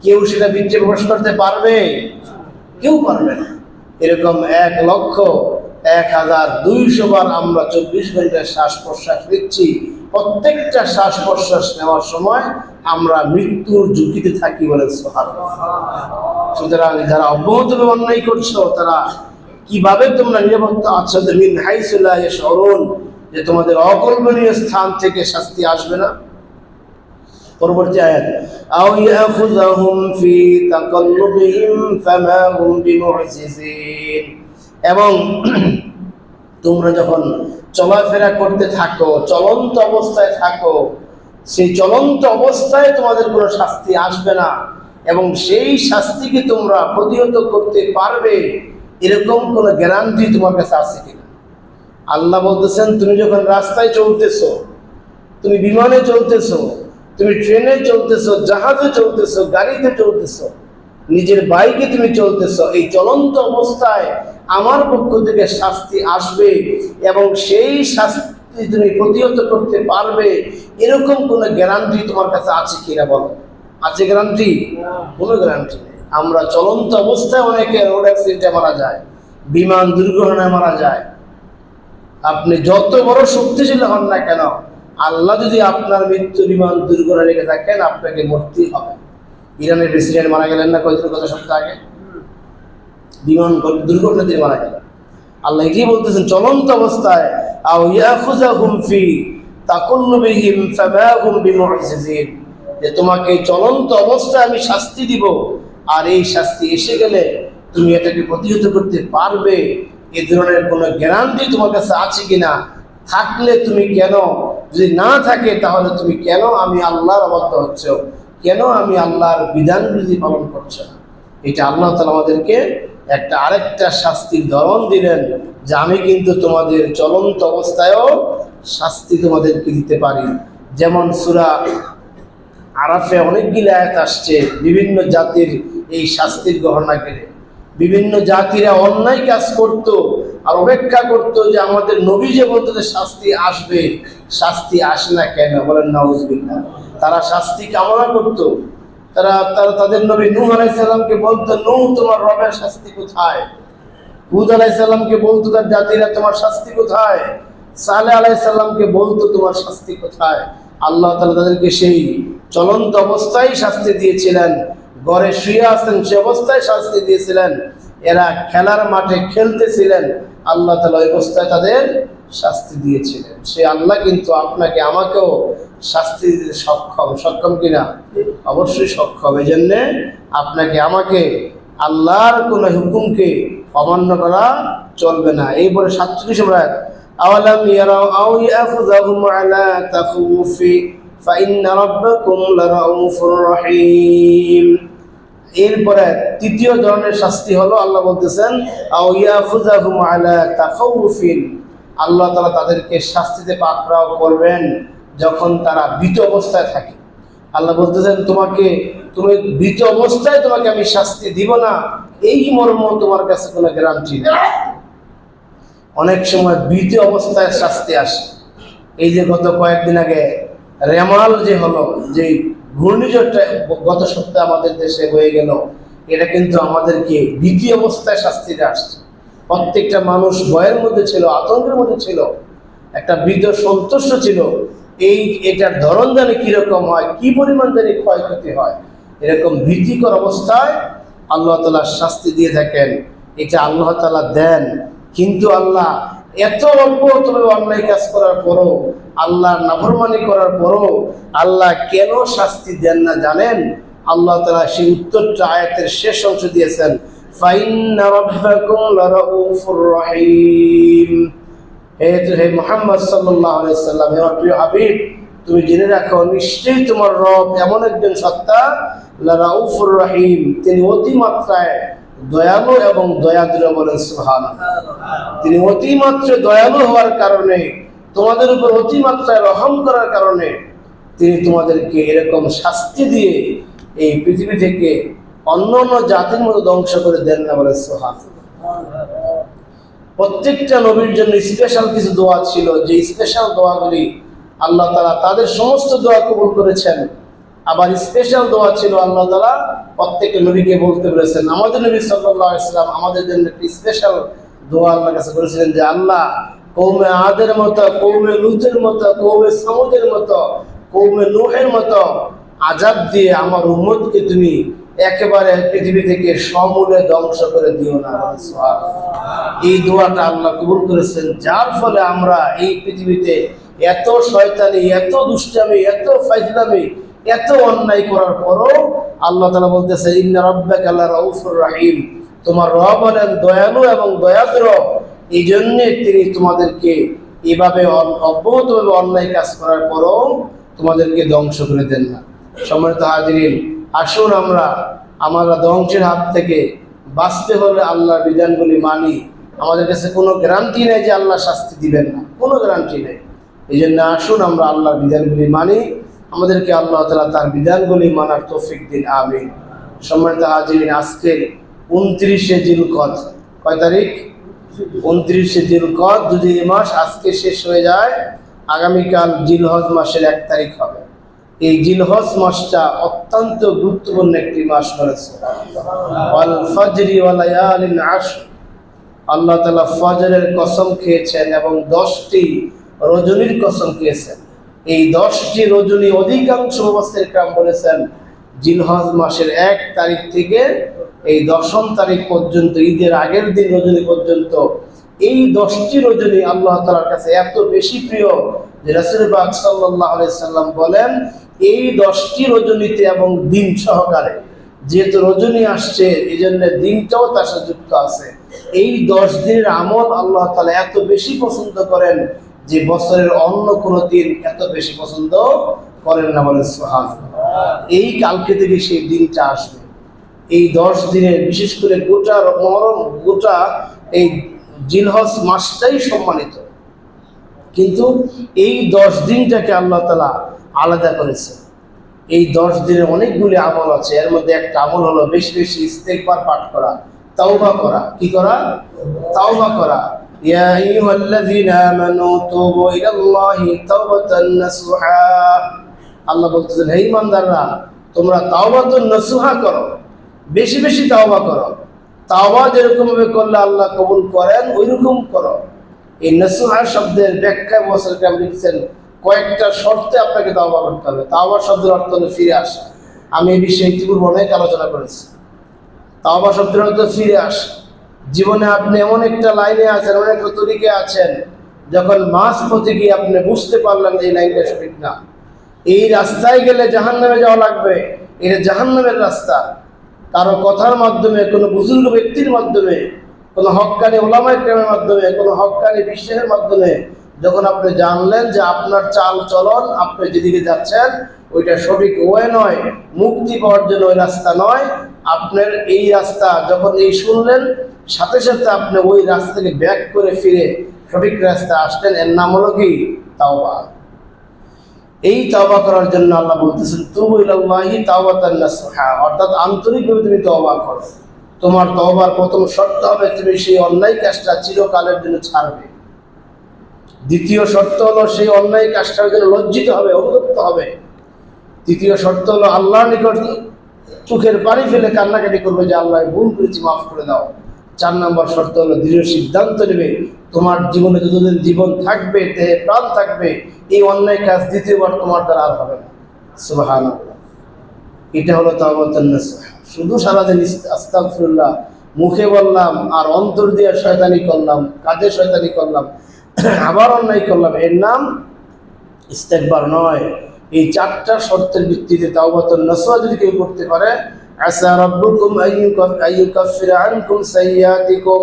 কেউ সেটা ভিতরে প্রবেশ করতে পারবে? কেউ পারবে না। এরকম 1,01,200 বার আমরা 24 ঘন্টায় শ্বাস প্রশ্বাস নিচ্ছি। প্রত্যেকটা শ্বাস প্রশ্বাস নেওয়ার সময় আমরা মৃত্যুর ঝুঁকিতে থাকি, বলেন সুবহানাল্লাহ। সুতরাং যারা অব্যাহতভাবে অন্যায় করছো, তারা কিভাবে তোমরা নিরাপত্তা আছো মিন হাইসু লা ইয়াশউরুন, যে তোমাদের অকল্পনীয় স্থান থেকে শাস্তি আসবে না। পরবর্তী আয়াত, আও ইয়াখুযাহুম ফি তাকাল্লুবিহিম ফামা হুম বিমুজিজিন, এবং তোমরা যখন চলাফেরা করতে থাকো, চলন্ত অবস্থায় থাকো, সেই চলন্ত অবস্থায় তোমাদের কোনো শাস্তি আসবে না, এবং সেই শাস্তিকে তোমরা প্রতিহত করতে পারবে, এরকম কোনো গ্যারান্টি তোমার কাছে আছে কিনা? আল্লাহ বলতেছেন, তুমি যখন রাস্তায় চলতেছো, তুমি বিমানে চলতেছো, তুমি ট্রেনে চলতেছো, জাহাজে চলতেছো, গাড়িতে চলতেছো, নিজের বাইকে তুমি চলতেছো, এই চলন্ত অবস্থায় আমার পক্ষ থেকে শাস্তি আসবে, এবং সেই শাস্তি তুমি প্রতিহত করতে পারবে, এরকম কোনো গ্যারান্টি তোমার কাছে আছে কিনা বলো? আছে গ্যারান্টি? কোনো গ্যারান্টি নেই। আমরা চলন্ত অবস্থায় অনেকে রোড অ্যাক্সিডেন্টে মারা যায়, বিমান দুর্ঘটনায় মারা যায়। আপনি যত বড় শক্তিশালী হন না কেন, আল্লাহ যদি আপনার মৃত্যু বিমান দুর্ঘটনা রেখে থাকেন, আপনাকে মরতেই হবে। ইরানের প্রেসিডেন্ট মারা গেলেন না কয়েকদিন, কত সপ্তাহ আগে বিমান দুর্ঘটনা দিয়ে মারা গেলেন। আল্লাহ কি বলতেছেন, চলন্ত অবস্থায় আও ইয়াখুযাহুম ফি তাকাল্লুবিহিম ফামা হুম বিমুজিজিন, যে তোমাকে চলন্ত অবস্থায় আমি শাস্তি দিব, আর এই শাস্তি এসে গেলে তুমি এটাকে প্রতিহত করতে পারবে, এ ধরনের কোনো গ্যারান্টি তোমার কাছে আছে কিনা? থাকলে তুমি কেন, যদি না থাকে তাহলে তুমি কেন আমি আল্লাহর অবাধ্য হচ্ছ, কেন আমি আল্লাহর বিধান বিধি পালন করছো না? এটা আল্লাহ তাআলা আমাদেরকে একটা আরেকটা শাস্তির ধরন দিলেন, যে আমি কিন্তু তোমাদের চলন্ত অবস্থায়ও শাস্তি তোমাদেরকে দিতে পারি। যেমন সূরা আরাফে অনেকগুলো আয়াত আসছে বিভিন্ন জাতির এই শাস্তির ঘটনা ঘিরে। বিভিন্ন জাতিরা অন্যায় কাজ করত আর অপেক্ষা করত যে আমাদের নবী যে বলতো যে শাস্তি আসবে, শাস্তি আসে না কেন? বলেন নাউজুবিল্লাহ। তারা শাস্তি কামনা করত। তারা তাদের নবী নূহ আলাইহিস সালামকে বলতো, নূহ তোমার রবের শাস্তি কোথায়? হুদ আলাইহিস সালামকে বলতো তার জাতিরা, তোমার শাস্তি কোথায়? সালেহ আলাইহিস সালামকে বলতো, তোমার শাস্তি কোথায়? আল্লাহ তাআলা তাদেরকে সেই চলন্ত অবস্থায় শাস্তি দিয়েছিলেন, ঘরে শুয়ে আছেন সে অবস্থায় শাস্তি দিয়েছিলেন, এরা খেলার মাঠে খেলতেছিলেন, আল্লাহ তাআলা ওই অবস্থায় তাদের শাস্তি দিয়েছিলেন। সে আল্লাহ কিন্তু আপনাকে আমাকেও শাস্তি দিতে সক্ষম কিনা? অবশ্যই সক্ষম। এই জন্যে আপনাকে আমাকে আল্লাহর কোন হুকুমকে অমান্য করা চলবে না। এরপরে 47 নম্বর আয়াত, আওয়ালাম ইয়ারাউ আও ইয়াখুযাহুম আলা তাখাউফি ফাইন্না রাব্বাকুম লারাউফুর রহিম। এরপরে তৃতীয় ধরনের শাস্তি হলো, আল্লাহ বলতেছেন আও ইয়াখুযাহুম আলা তাখাউফিন, আল্লাহ তাআলা তাদেরকে শাস্তিতে পাকড়াও করবেন যখন তারা ভীত অবস্থায় থাকে। আল্লাহ বলতেছেন তুমি ভীত অবস্থায় তোমাকে আমি শাস্তি দিব না, এই মর্ম তোমার কাছে কোনো গ্যারান্টি নেই। অনেক সময় ভীত অবস্থায় শাস্তি আসে। এই যে গত কয়েকদিন আগে রেমাল যে হলো, যে ঘূর্ণিঝড়টা গত সপ্তাহে আমাদের দেশে হয়ে গেল, এটা কিন্তু আমাদেরকে ভীতি অবস্থায় শাস্তিতে আসছে। প্রত্যেকটা মানুষ ভয়ের মধ্যে ছিল, আতঙ্কের মধ্যে ছিল, একটা ভীত সন্তুষ্ট ছিল। এটার ধরন জানি কিরকম হয়, কি পরিমাণ জানি ক্ষয়ক্ষতি হয়, এরকম ভীতিকর অবস্থায় আল্লাহ তাআলা শাস্তি দিয়ে থাকেন। এটা আল্লাহ তাআলা দেন, কিন্তু আল্লাহ এত অল্প তবে অন্যায় কাজ করার পরও, আল্লাহর নাফরমানি করার পরও আল্লাহ কেন শাস্তি দেন না জানেন? আল্লাহ তাআলা সেই উত্তরটা আয়াতের শেষ অংশ দিয়েছেন, ফাইন্না রাব্বাকুম লারাউফুর রহিম। হে মুহাম্মদ সাল্লাল্লাহু আলাইহি সাল্লাম, হে প্রিয় হাবিব, তুমি জেনে রাখো নিশ্চয়ই তোমার রব এমন একজন সত্তা, লারাউফুর রহিম, তিনি অতিমাত্রায় দয়ালু এবং দয়াদ্র। বলেন সুবহানাল্লাহ। তিনি অতিমাত্র দয়ালু হওয়ার কারণে, তোমাদের উপর অতিমাত্রায় রহম করার কারণে তিনি তোমাদেরকে এরকম শাস্তি দিয়ে এই পৃথিবী থেকে অন্য অন্য জাতির মতো ধ্বংস করে দেন না। বলে সুবহানাল্লাহ। প্রত্যেকটা নবীর জন্য স্পেশাল কিছু দোয়া ছিল, যে স্পেশাল দোয়াগুলি আল্লাহ তাআলা তাদের সমস্ত দোয়া কবুল করেছেন। আবার স্পেশাল দোয়া ছিল আল্লাহ তাআলা প্রত্যেকটা নবীকে বলতে বলেছেন। আমাদের নবী সাল্লাল্লাহু আলাইহি ওয়াসাল্লাম আমাদের জন্য একটি স্পেশাল দোয়া আল্লাহর কাছে করেছিলেন যে আল্লাহ, কওমে আদের মতো, কওমে লূতের মতো, কওমে সামুদের মতো, কওমে নূহের মতো আযাব দিয়ে আমার উম্মতকে তুমি একেবারে পৃথিবী থেকে সমূলে ধ্বংস করে দিও না। এই দোয়াটা আল্লাহ কবুল করেছেন, যার ফলে আমরা এই পৃথিবীতে এত শয়তানি, এত দুষ্টামি, এত ফাজলামি, এত অন্যায় করার পরও আল্লাহ তাআলা বলতেছে, ইন্না রাব্বাকা লারাউফুর রহিম, তোমার রব হলেন দয়ালু এবং দয়াদ্র। এই জন্যে তিনি তোমাদেরকে এভাবে অব্যাহতভাবে অন্যায় কাজ করার পরও তোমাদেরকে ধ্বংস করে দেন না। সম্মানিত হাজিরিন, আসুন আমরা ধ্বংসের হাত থেকে বাঁচতে হলে আল্লাহর বিধানগুলি মানি। আমাদের কাছে কোনো গ্যারান্টি নেই যে আল্লাহ শাস্তি দিবেন না, কোনো গ্যারান্টি নেই। এই জন্য আসুন আমরা আল্লাহর বিধানগুলি মানি। আমাদেরকে আল্লাহ তাআলা তার বিধানগুলি মানার তৌফিক দিন, আমিন। সম্মানিত হাজিরিন, আজকের 29শে জিলকদ, কয় তারিখ? 29শে জিলকদ। যদি এই মাস আজকে শেষ হয়ে যায়, আগামীকাল জিলহজ মাসের 1 তারিখ হবে। এই জিলহজ মাসটা অত্যন্ত গুরুত্বপূর্ণ একটি মাস রয়েছে। ওয়াল ফাজরি ওয়া লায়ালিন আশর, আল্লাহ তাআলা ফজরের কসম খেয়েছেন এবং 10টি রজনীর কসম খেয়েছেন। এই 10টি রজনী অধিকাংশ মুফাসসির کرام বলেছেন জিলহজ মাসের 1 তারিখ থেকে এই 10ম তারিখ পর্যন্ত, ঈদের আগের দিন রজনী পর্যন্ত, এই 10টি রজনী আল্লাহ তাআলার কাছে এত বেশি প্রিয় যে রাসূল পাক সাল্লাল্লাহু আলাইহি সাল্লাম বলেন, এই 10টি রজনীতে এবং দিন সহকারে, যেহেতু রজনী আসছে এই জন্য দিনটাও তার সাথে যুক্ত আছে, এই 10 দিনের আমল আল্লাহ তাআলা এত বেশি পছন্দ করেন যে বছরের অন্য কোনো দিন এত বেশি পছন্দ করেন না। বলে সুবহানাল্লাহ। এই কালকে থেকে সেই দিনটা আসবে। এই 10 দিনের, বিশেষ করে গোটা মুহররম, গোটা এই জিলহজ মাসটাই সম্মানিত, কিন্তু এই 10 দিনটাকে আল্লাহ তাআলা আলাদা করেছে। এই 10 দিনে অনেকগুলি আমল আছে। এর মধ্যে একটা আমল হলো বেশি বেশি ইস্তেগফার পাঠ করা, তাওবা করা। কি করা? তাওবা করা। ইয়া আইয়ুহাল্লাযীনা আমানু তুবু ইলাল্লাহি তাওবাতান নাসুহা, আল্লাহ বলতেছেন, হে ঈমানদাররা, তোমরা তাওবাতুন নাসুহা করো, বেশি বেশি তাওবা করো। তাওবা যেরকম ভাবে করলে আল্লাহ কবুল করেন ওইরকম করো। এই নাসুহা শব্দের ব্যাখ্যা মুফাসসির کرام লিখছেন, কয়েকটা শর্তে আপনাকে তাওবা করতে হবে। তাওবা শব্দের অর্থ হলো ফিরে আসা। আমি এই বিষয়ে ইতিপূর্বে অনেক আলোচনা করেছি। তাওবা শব্দের অর্থ ফিরে আসা। জীবনে আপনি এমন একটা লাইনে আছেন, এমন একটা তরিকে আছেন, যখন মাঝপথে গিয়ে আপনি বুঝতে পারলেন যে এই লাইনটা সঠিক না, এই রাস্তায় গেলে জাহান্নামে যাওয়া লাগবে, এটা জাহান্নামের রাস্তা। কারো কথার মাধ্যমে, কোনো বুজুর্গ ব্যক্তির মাধ্যমে, কোনো হক্কানি ওলামায়ে কেরামের মাধ্যমে, কোনো হক্কানি বিশ্বাসের মাধ্যমে যখন আপনি জানলেন যে আপনার চাল চলন, আপনি যেদিকে যাচ্ছেন ওইটা সঠিক ওয়ে নয়, মুক্তি পাওয়ার জন্য ওই রাস্তা নয়, আপনার এই রাস্তা যখন এই শুনলেন, সাথে সাথে আপনি ওই রাস্তা থেকে ব্যাক করে ফিরে সঠিক রাস্তায় আসলেন, এর নাম হলো কি? তাওবা। এই তওবা করার জন্য আল্লাহ বলতেছেন তুবু ইলাল্লাহি তাওবাতান নাসুহা, অর্থাৎ আন্তরিকভাবে তুমি তওবা করো। তোমার তওবার প্রথম শর্ত হবে তুমি সেই অন্যায় কাজটা চিরকালের জন্য ছাড়বে। দ্বিতীয় শর্ত হলো সেই অন্যায় কাজটার জন্য লজ্জিত হবে, অনুতপ্ত হবে। তৃতীয় শর্ত হলো আল্লাহর নিকট চোখের পানি ফেলে কান্নাকাটি করবে যে আল্লাহ ভুল করেছি, মাফ করে দাও। 4 নম্বর শর্ত হলো দৃঢ় সিদ্ধান্ত নেবে তোমার জীবনে যতদিন জীবন থাকবে, দেহে প্রাণ থাকবে, এই অন্যায় কাজ দ্বিতীয়বার তোমার দ্বারা আর হবে না। সুবহানাল্লাহ। এটা হলো তাওবাতুন নাসুহ। শুধু সারাদিন আস্তাগফিরুল্লাহ মুখে বললাম আর অন্তর দিয়ে শয়তানি করলাম, কাজে শয়তানি করলাম, আবার অন্যায় করলাম, এর নাম ইস্তেগফার নয়। এই 4টা শর্তের ভিত্তিতে তাওবাতুন নাসুহ যদি কেউ করতে পারে, আসা রাব্বুকুম আইয়ুকাফিরা আনকুম সাইয়্যাতিকুম,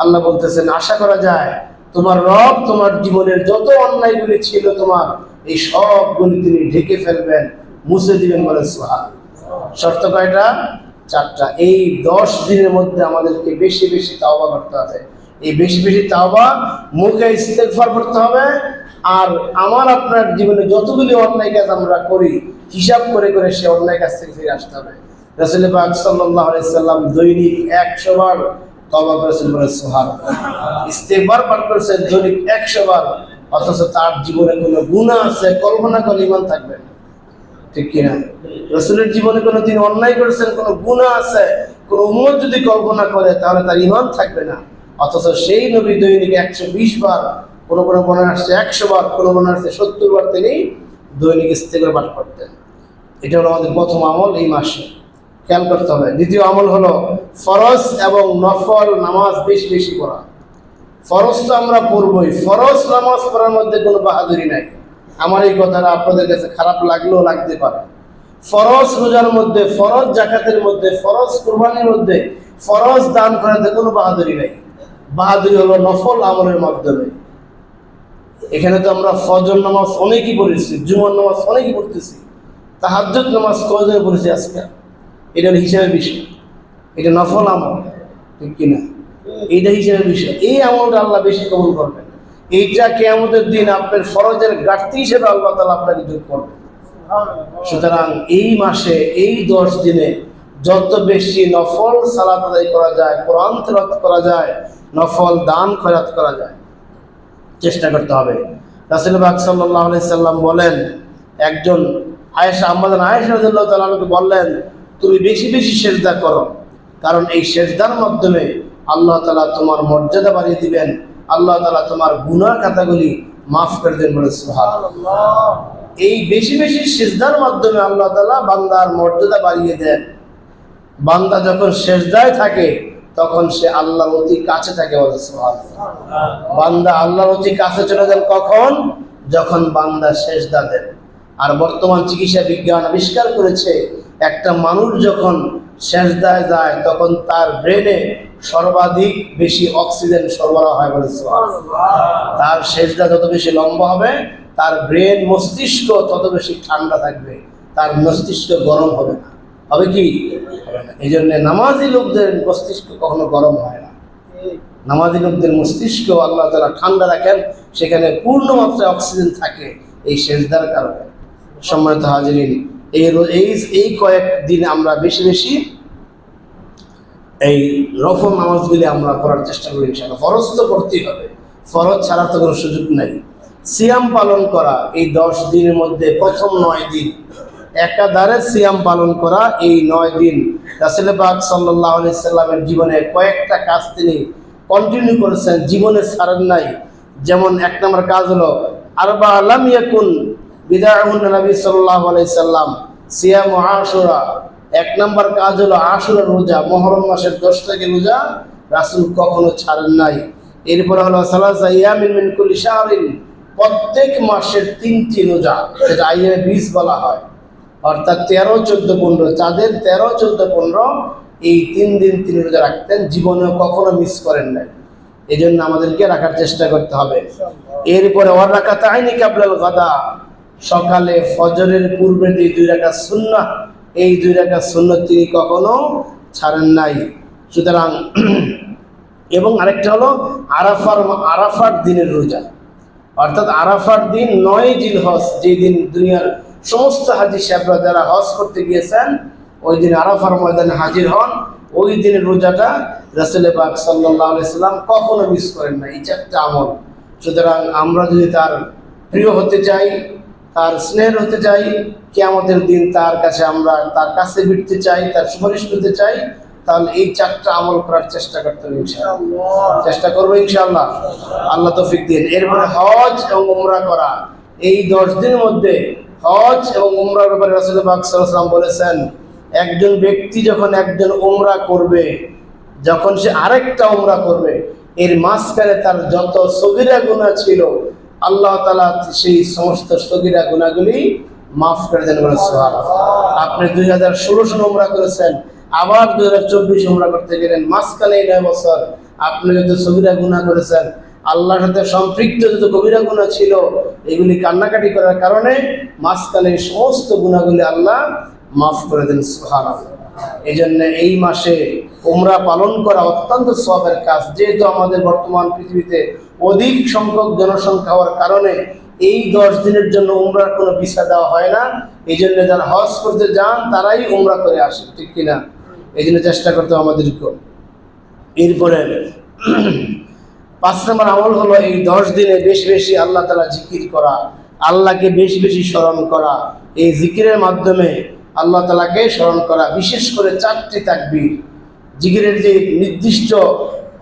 আল্লাহ বলতেছেন আশা করা যায় তোমার রব তোমার জীবনের যত অন্যায়গুলি ছিল তোমার এই সবগুলি তিনি ঢেকে ফেলবেন, মুছে দিবেন বলে সুবহানাল্লাহ। শর্ত কয়টা? 4টা। এই 10 দিনের মধ্যে আমাদেরকে বেশি বেশি তাওবা করতে হবে। এই বেশি বেশি তাওবা, মুখে ইস্তেগফার করতে হবে, আর আমার আপনার জীবনে যতগুলি অন্যায় কাজ আমরা করি হিসাব করে করে সে অন্যায় কাজ থেকে ফিরে আসতে হবে। রাসূল পাক সাল্লাল্লাহু আলাইহি সাল্লাম দৈনিক 100 বার তওবা করেছেন বলে সুবহানাল্লাহ। ইস্তেগফার পাঠ করেছেন দৈনিক 100 বার, অথচ তার জীবনে কোনো গুনাহ আছে কল্পনা করলে ঈমান থাকবে না, ঠিক কিনা? রাসূলের জীবনে কোনো দিন অন্যায় করেছেন, কোনো গুনাহ আছে, কোনো উম্মত যদি কল্পনা করে তাহলে তার ঈমান থাকবে না। অথচ সেই নবী দৈনিক 120 বার, কোনো কোনো বর্ণনা আসছে 100 বার, কোনো বর্ণনা আসছে 70 বার তিনি দৈনিক ইস্তেগফার পাঠ করতেন। এটা হলো আমাদের প্রথম আমল এই মাসে, খেয়াল করতে হবে। দ্বিতীয় আমল হলো ফরজ এবং নফল নামাজ বেশি বেশি পড়া। ফরজ তো আমরা পড়বই, ফরজ নামাজ পড়ার মধ্যে কোনো বাহাদুরি নাই। আমার এই কথাটা আপনাদের কাছে খারাপ লাগলেও লাগতে পারে। ফরজ রোজার মধ্যে, ফরজ জাকাতের মধ্যে, ফরজ কুরবানির মধ্যে, ফরজ দান করাতে কোনো বাহাদুরি নাই। বাহাদুরি হলো নফল আমলের মাধ্যমে। এখানে তো আমরা ফজর নামাজ অনেকই পড়েছি, জুমার নামাজ অনেকই পড়তেছি, তাহাজ্জুদ নামাজ কয়জনে পড়েছি আজকে? এটা হিসাবের বিষয়, এটা নফল আমল, ঠিক কিনা? এইটা হিসাবের বিষয়। এই আমলটা আল্লাহ বেশি কবুল করবেন। এইটা কিয়ামতের দিন আপনার ফরজের ঘাটতি হিসেবে আল্লাহ তাআলা আপনাকে যোগ করবেন। সুতরাং এই মাসে এই 10 দিনে যত বেশি নফল সালাত আদায় করা যায়, কোরআন তেলাওয়াত করা যায়, নফল দান খয়রাত করা যায়, চেষ্টা করতে হবে। রাসূল পাক সাল্লাল্লাহু আলাইহি সাল্লাম বলেন, একজন আয়েশা, আম্মাজান আয়েশা রাদিয়াল্লাহু তাআলা আনহাকে বললেন তুমি বেশি বেশি সিজদা করো, কারণ এই সিজদার মাধ্যমে আল্লাহ তাআলা তোমার মর্যাদা বাড়িয়ে দিবেন, আল্লাহ তাআলা তোমার গুনাহ খাতাগুলি মাফ করে দেন বলে সুবহানাল্লাহ। এই বেশি বেশি সিজদার মাধ্যমে আল্লাহ তাআলা বান্দার মর্যাদা বাড়িয়ে দেন। বান্দা যখন সিজদায় থাকে তখন সে আল্লাহর অতি কাছে থাকে বলে সুবহানাল্লাহ। বান্দা আল্লাহর অতি কাছে চলে যান কখন? যখন বান্দা সিজদা দেন। আর বর্তমান চিকিৎসা বিজ্ঞান আবিষ্কার করেছে একটা মানুষ যখন সিজদায় যায় তখন তার ব্রেনে সর্বাধিক বেশি অক্সিজেন সরবরাহ হয় বলে সুবহানাল্লাহ। তার সিজদা যত বেশি লম্বা হবে তার ব্রেন মস্তিষ্ক তত বেশি ঠান্ডা থাকবে, তার মস্তিষ্ক গরম হবে না। হবে কি? হবে না। এই জন্য নামাজি লোকদের মস্তিষ্ক কখনো গরম হয় না। নামাজি লোকদের মস্তিষ্ক আল্লাহ তাআলা ঠান্ডা রাখেন, সেখানে পূর্ণ মাত্রায় অক্সিজেন থাকে এই সিজদার কারণে। সম্মানিত হাজিরিন, এই কয়েকদিন আমরা বেশি বেশি এই নফল নামাজগুলি আমরা করার চেষ্টা করি ইনশাআল্লাহ। ফরজ তো করতেই হবে, ফরজ ছাড়া তো কোনো সুযোগ নাই। সিয়াম পালন করা, এই 10 দিনের মধ্যে প্রথম 9 দিন একাধারে সিয়াম পালন করা, এই 9 দিন রাসূল পাক সাল্লাল্লাহু আলাইহি সাল্লামের জীবনে কয়েকটা কাজ তিনি কন্টিনিউ করেছেন, জীবনে ছাড়েন নাই। যেমন 1 নম্বর কাজ হলো আরবা লাম ইয়াকুন বিদাউন নবী সাল্লাল্লাহু আলাইহি সাল্লাম সিয়াম আশুরা। 1 নম্বর কাজ হলো আশুরা রোজা, মুহররম মাসের 10 তারিখে রোজা রাসূল কখনো ছাড়েন নাই। এরপর হলো সালাসা ইয়ামিন মিন কুল্লি শাহরিন, প্রত্যেক মাসের 3টি রোজা, যেটা আইয়ামে 20 বলা হয়, অর্থাৎ 13, 14, 15, চাঁদের 13, 14, 15 এই 3 দিন তিনি রোজা রাখতেন, জীবনে কখনো মিস করেন নাই। এই জন্য আমাদেরকে রাখার চেষ্টা করতে হবে। এরপরে ওয়ার রাকাতাইনি কাবলাল গাদা, সকালে ফজরের পূর্বে যে 2 রাকাত সুন্নাহ, এই 2 রাকাত সুন্নাত তিনি কখনো ছাড়েন নাই। সুতরাং এবং আরেকটা হলো আরাফার দিনের রোজা। অর্থাৎ আরাফার দিন 9 জিলহজ, যেই দিন দুনিয়ার সমস্ত হাজী সাহেবরা যারা হজ করতে গিয়েছেন ওই দিন আরাফার ময়দানে হাজির হন। ওই দিনের রোজাটা রাসূল পাক সাল্লাল্লাহু আলাইহি সাল্লাম কখনো মিস করেন না। এই চারটা আমল, সুতরাং আমরা যদি তার প্রিয় হতে চাই, তার স্নেহের হতে চাই, কিয়ামতের দিন তার কাছে আমরা তার কাছে ফিরতে চাই, তার সুপারিশ পেতে চাই, তাহলে এই চারটা আমল করার চেষ্টা করতে হবে ইনশাআল্লাহ। চেষ্টা করবো ইনশাআল্লাহ, আল্লাহ তৌফিক দিন। এরপরে হজ এবং উমরা করা, এই 10 দিনের মধ্যে হজ এবং উমরার ব্যাপারে রাসূল পাক সাল্লাল্লাহু আলাইহি ওয়াসাল্লাম বলেছেন, একজন ব্যক্তি যখন একজন উমরা করবে, যখন সে আরেকটা উমরা করবে, এর মাঝখানে তার যত সগীরা গুনাহ ছিল আল্লাহ তাআলা সেই সমস্ত সগীরা গুনাহগুলি মাফ করে দেন। বলে সুবহানাল্লাহ। আপনি 2016 সালে উমরা করেছেন, আবার 2024 উমরা করতে গেলেন, মাঝখানে 9 বছর আপনি যত সগীরা গুনাহ করেছেন, আল্লাহর সাথে সম্পৃক্ত যত কবিরা গুনাহ ছিল, এগুলি কান্নাকাটি করার কারণে মাঝখানে সমস্ত গুনাহগুলি আল্লাহ মাফ করে দেন। সুবহানাল্লাহ। এই জন্য এই মাসে উমরা পালন করা অত্যন্ত সওয়াবের কাজ। যেহেতু আমাদের বর্তমান পৃথিবীতে অধিক সংখ্যক জনসংখ্যা হওয়ার কারণে এই 10 দিনের জন্য উমরার কোনো ভিসা দেওয়া হয় না। এই জন্য যারা হজ করতে যান তারাই উমরা করে আসে, ঠিক কিনা? এই জন্য চেষ্টা করতে হবে আমাদেরকে। এরপরে 5 নম্বর আমল হলো এই 10 দিনে বেশি বেশি আল্লাহ তাআলা জিকির করা, আল্লাহকে বেশি বেশি স্মরণ করা। এই জিকিরের মাধ্যমে আল্লাহ তাআলাকে স্মরণ করা, বিশেষ করে 4টি তাকবীর। জিকিরের যে নির্দিষ্ট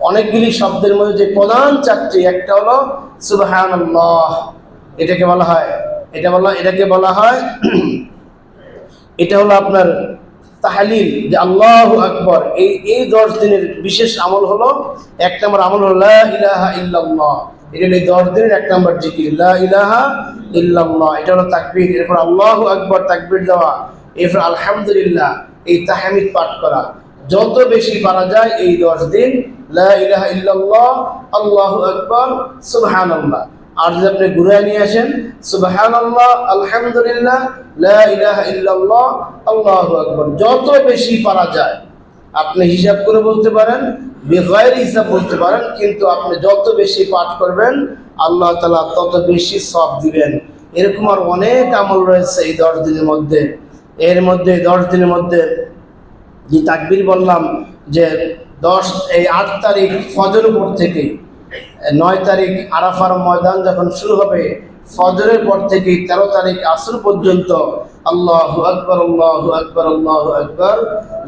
অনেকগুলি শব্দের মধ্যে যে প্রধান 4টি, একটা হলো সুবহানাল্লাহ, এটাকে বলা হয় এটা হলো আপনার তাহলিল, যে আল্লাহু আকবার। এই 10 দিনের বিশেষ আমল হলো, 1 নম্বর আমল হলো লা ইলাহা ইল্লাল্লাহ। এটা হলো 10 দিনের 1 নম্বর জিকির, লা ইলাহা ইল্লাল্লাহ। এটা হলো তাকবীর। এরপর আল্লাহু আকবার তাকবীর দেওয়া, এরপর আলহামদুলিল্লাহ এই তাহমিদ পাঠ করা। যত বেশি পারা যায় এই 10 দিন লা ইলাহা ইল্লাল্লাহ, আল্লাহু আকবার, সুবহানাল্লাহ। আর যদি আপনি ঘুরে নিয়ে আসেন সুবহানাল্লাহ, আলহামদুলিল্লাহ, লা ইলাহা ইল্লাল্লাহ, আল্লাহু আকবার, যত বেশি পারা যায় আপনি হিসাব করে বলতে পারেন, বেগায়ের হিসাব বলতে পারেন, কিন্তু আপনি যত বেশি পাঠ করবেন আল্লাহ তাআলা তত বেশি সওয়াব দিবেন। এরকম আর অনেক আমল রয়েছে এই 10 দিনের মধ্যে। এর মধ্যে 10 দিনের মধ্যে যে তাকবীর বললাম, যে 8 তারিখ ফজর পর থেকে 9 তারিখ আরাফার ময়দান যখন শুরু হবে, ফজরের পর থেকে 13 তারিখ আসর পর্যন্ত আল্লাহু আকবার, আল্লাহু আকবার, আল্লাহু আকবার,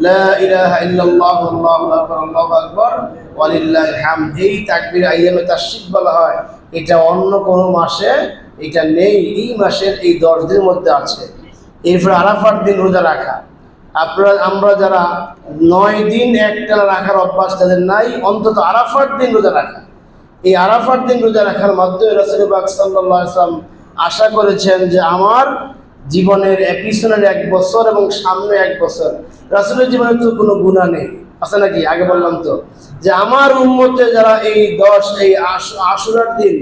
লা ইলাহা ইল্লাল্লাহ, আল্লাহু আকবার, আল্লাহু আকবার, ওয়ালিল্লাহিল হামদ। এই তাকবীর আইয়ামে তাশরিক বলা হয়। এটা অন্য কোনো মাসে এটা নেই, এই মাসের এই 10 দিনের মধ্যে আছে। এরপর আরাফার দিন রোজা রাখা। আমরা যারা 9 দিন একটানা রাখার অভ্যাস তাদের নাই, অন্তত আরাফার দিন রোজা রাখা। এই আরাফার দিন রোজা রাখার মাধ্যমে রাসূল পাক সাল্লাল্লাহু আলাইহি ওয়াসাল্লাম আশা করেছেন যে আমার জীবনের পিছনের 1 বছর এবং সামনে 1 বছর, রাসূলের জীবনে তো কোনো গুনাহ নেই, আছে নাকি? আগে বললাম তো যে আমার উম্মতে যারা এই আশুরার দিন,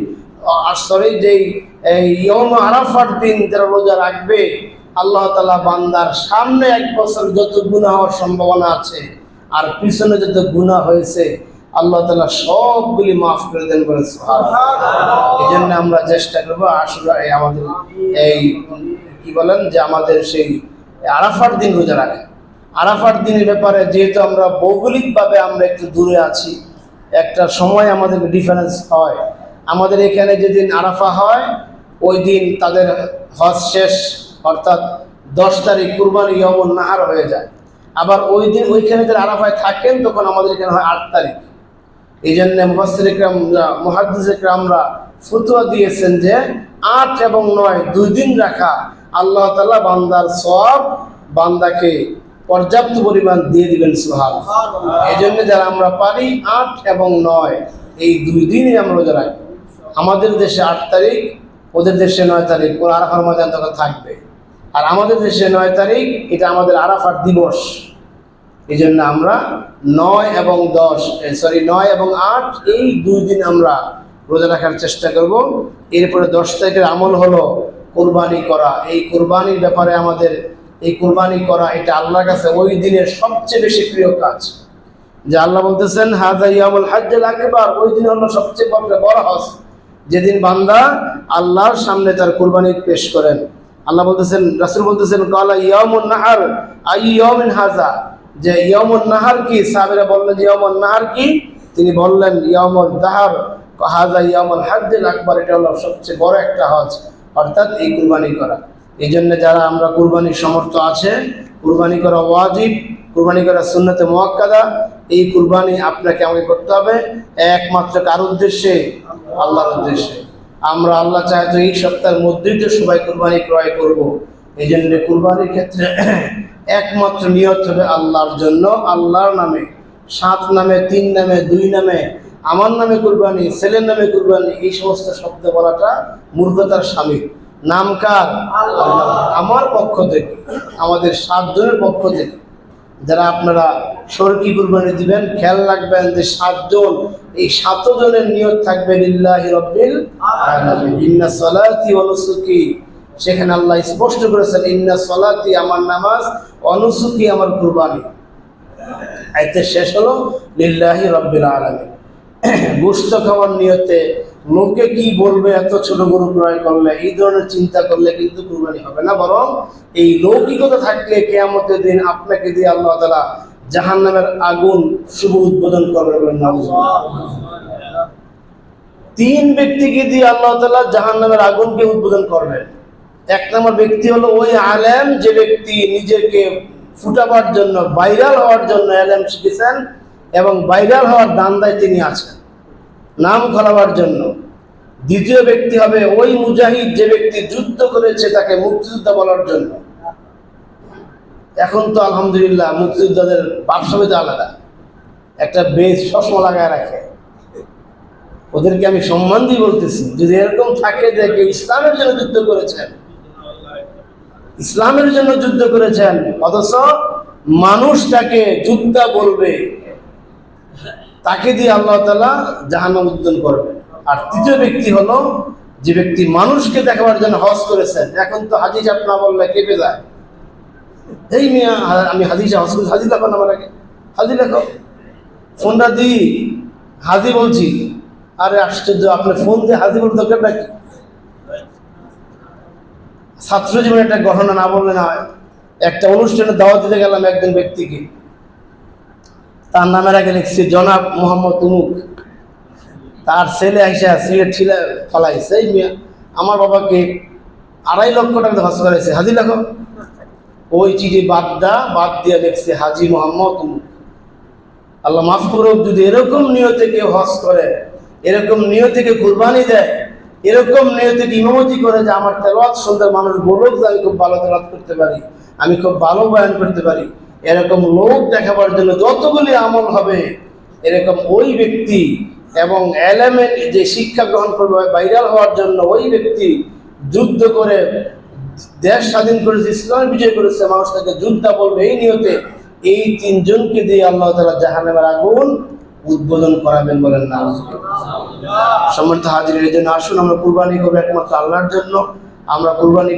এই ইয়ম আরাফার দিন যারা রোজা রাখবে, আল্লাহ তাআলা বান্দার সামনে 1 বছর যত গুনাহ হওয়ার সম্ভাবনা আছে আর পিছনে যত গুনাহ হয়েছে আল্লাহ তাআলা সবগুলি মাফ করে দেন। বলে সুবহানাল্লাহ। এই জন্য আমরা চেষ্টা করবো আশুরা আমাদের এই কি বলেন যে আমাদের সেই আরাফার দিন রোজা রাখা। আরাফার দিনের ব্যাপারে যেহেতু আমরা ভৌগোলিকভাবে আমরা একটু দূরে আছি, একটা সময় আমাদের ডিফারেন্স হয়। আমাদের এখানে যেদিন আরাফা হয় ওই দিন তাদের হজ শেষ, অর্থাৎ 10 তারিখ কুরবানি ইয়ামুন নাহার হয়ে যায়। আবার ওই দিন ওইখানে যারা আরাফায় থাকেন তখন আমাদের এখানে হয় 8 তারিখ। এই জন্য মুহাদ্দিস ইকরামরা ফতোয়া দিয়েছেন যে 8 এবং 9 2 দিন রাখা আল্লাহ তাআলা বান্দার সওয়াব বান্দাকে পর্যাপ্ত পরিমাণ দিয়ে দিবেন। সুবহানাল্লাহ। এই জন্য যারা আমরা পারি 8 এবং 9 এই 2 দিনই আমরা রোজা রাখবো। আমাদের দেশে 8 তারিখ, ওদের দেশে 9 তারিখ ওরা আরাফার ময়দান তখন থাকবে, আর আমাদের দেশে 9 তারিখ এটা আমাদের আরাফার দিবস। এই জন্য আমরা 9 এবং 8 এই 2 দিন আমরা রোজা রাখার চেষ্টা করব। এরপরে 10 তারিখের আমল হলো কুরবানি করা। এই কুরবানির ব্যাপারে আমাদের এই কুরবানি করা এটা আল্লাহর কাছে ওই দিনের সবচেয়ে বেশি প্রিয় কাজ। যে আল্লাহ বলতেছেন হাযা ইয়ামুল হজ্জুল আকবার, ওই দিন হলো সবচেয়ে বড় হজ। যেদিন বান্দা আল্লাহর সামনে তার কুরবানি পেশ করেন। আল্লাহ বলতেছেন, রাসূল বলতেছেন, কালা ইয়াউমুন নাহার আই ইয়াউমিন হাযা, যে ইয়াউমুন নাহার কি? সাহাবীরা বললেন যে ইয়াউমুন নাহার কি? তিনি বললেন ইয়াউমুল দাহর হাযা ইয়াউমুল হজ্জিল আকবার, এটা হলো সবচেয়ে বড় একটা হজ, অর্থাৎ এই কুরবানি করা। এই জন্য যারা আমরা কুরবানির সমর্থ আছে, কুরবানি করা ওয়াজিব, কুরবানি করা সুন্নতে মুআক্কাদা। এই কুরবানি আপনাকে আমাকে করতে হবে একমাত্র কার উদ্দেশ্যে? আল্লাহর উদ্দেশ্যে। আমরা আল্লাহ চায় তো এই সপ্তাহের মধ্যেই তো সবাই কুরবানি ক্রয় করব। এই জন্য কুরবানির ক্ষেত্রে একমাত্র নিয়ত হবে আল্লাহর জন্য, আল্লাহর নামে, 7 নামে, 3 নামে, 2 নামে, আমার নামে কুরবানি, ছেলের নামে কুরবানি, এই সমস্ত শব্দ বলাটা মূর্খতার শামিল। নাম কার? আল্লাহ। আমার পক্ষ থেকে, আমাদের 7 জনের পক্ষ থেকে যারা আপনারা শরকি কুরবানি দিবেন, খেয়াল রাখবেন যে 7 জন, এই 7 জনের নিয়ত থাকবে লিল্লাহি রাব্বিল আলামিন। ইন্না সলাতি ওয়া নুসুকি, সেখানে আল্লাহ স্পষ্ট করেছেন ইন্না সলাতি আমার নামাজ, ওয়া নুসুকি আমার কুরবানি। আয়াতে শেষ হলো লিল্লাহি রাব্বিল আলামিন। গোশত খাওয়ার নিয়তে লোকে কি বলবে এত ছোট গরু ক্রয় করলে, এই ধরনের চিন্তা করলে কিন্তু কুরবানি হবে না, বরং এই লৌকিকতা থাকলে কিয়ামতের দিন আপনাকে দিয়ে আল্লাহ তাআলা জাহান্নামের আগুন শুভ উদ্বোধন করবেন। নাউজুবিল্লাহ। 3 ব্যক্তিকে দিয়ে আল্লাহ তাআলা জাহান্নামের আগুনকে উদ্বোধন করবেন। 1 নম্বর ব্যক্তি হলো ওই আলেম যে ব্যক্তি নিজেকে ফুটাবার জন্য, ভাইরাল হওয়ার জন্য এলেম শিখেছেন এবং ভাইরাল হওয়ার দান্দায় তিনি আছেন, নাম খোলাবার জন্য। 2য় ব্যক্তি হবে ওই মুজাহিদ যে ব্যক্তি যুদ্ধ করেছে তাকে মুক্তিযোদ্ধা বলার জন্য। এখন তো আলহামদুলিল্লাহ মুক্তিযোদ্ধাদের ভাবসাবিতা আলাদা, একটা বেশ চশমা লাগায় রাখে, ওদেরকে আমি সম্মান দিয়ে বলতেছি, যদি এরকম থাকে যে কেউ ইসলামের জন্য যুদ্ধ করেছেন, ইসলামের জন্য যুদ্ধ করেছেন, অথচ মানুষ তাকে যোদ্ধা বলবে, তাকে দিয়ে আল্লাহ তাআলা জাহান্নাম উদ্বোধন করবে। আর 3য় ব্যক্তি হলো যে ব্যক্তি মানুষকে দেখাবার জন্য হজ করেছেন। এখন তো হাজি সাহেব না বললে কেঁপে যায়, এই মিয়া আমি হাজি সাহেব হজ করেছি, হাজি লেখো না, আমার আগে হাজি লেখো, ফোনটা দিই হাজি বলছি। আরে আশ্চর্য, আপনার ফোন দিয়ে হাজি বলতে দরকার নাকি? ছাত্র জীবনে একটা ঘটনা না বললে না হয়। একটা অনুষ্ঠানে দাওয়াত দিতে গেলাম একজন ব্যক্তিকে, তার নামের আগে লিখছি জনাব মোহাম্মদ উমুক। তার ছেলে আইসা সিগারেট ছিলা ফলাইছে, এই মিয়া আমার বাবাকে 2.5 লক্ষ টাকা হজ করাইছে, হাজি লেখো। ওই চিঠি বাদ দিয়ে লিখছে হাজি মোহাম্মদ উমুক। আল্লাহ মাফ করুক, যদি এরকম নিয়তে কেউ হজ করে, এরকম নিয়তে কেউ কুরবানি দেয়, এরকম নিয়তে ইমামতি করে যে আমার তেলাওয়াত শুনতে মানুষ বলুক যে আমি খুব ভালো তেলাওয়াত করতে পারি, আমি খুব ভালো বয়ান করতে পারি, এরকম লোক দেখাবার জন্য যতগুলি আমল হবে, এরকম ওই ব্যক্তি এবং এলেমের যে শিক্ষা গ্রহণ করবে ভাইরাল হওয়ার জন্য ওই ব্যক্তি যুদ্ধ করে দেশ স্বাধীন করেছে, ইসলাম বিজয় করেছে, মানুষ তাকে যোদ্ধা বলবে এই নিয়তে, এই 3 জনকে দিয়ে আল্লাহ তাআলা জাহান্নামের আগুন উদ্বোধন করাবেন, বলেন না। সম্মানিত হাজির, এই জন্য আসুন আমরা কুরবানি করবো একমাত্র আল্লাহর জন্য। আমরা কুরবানি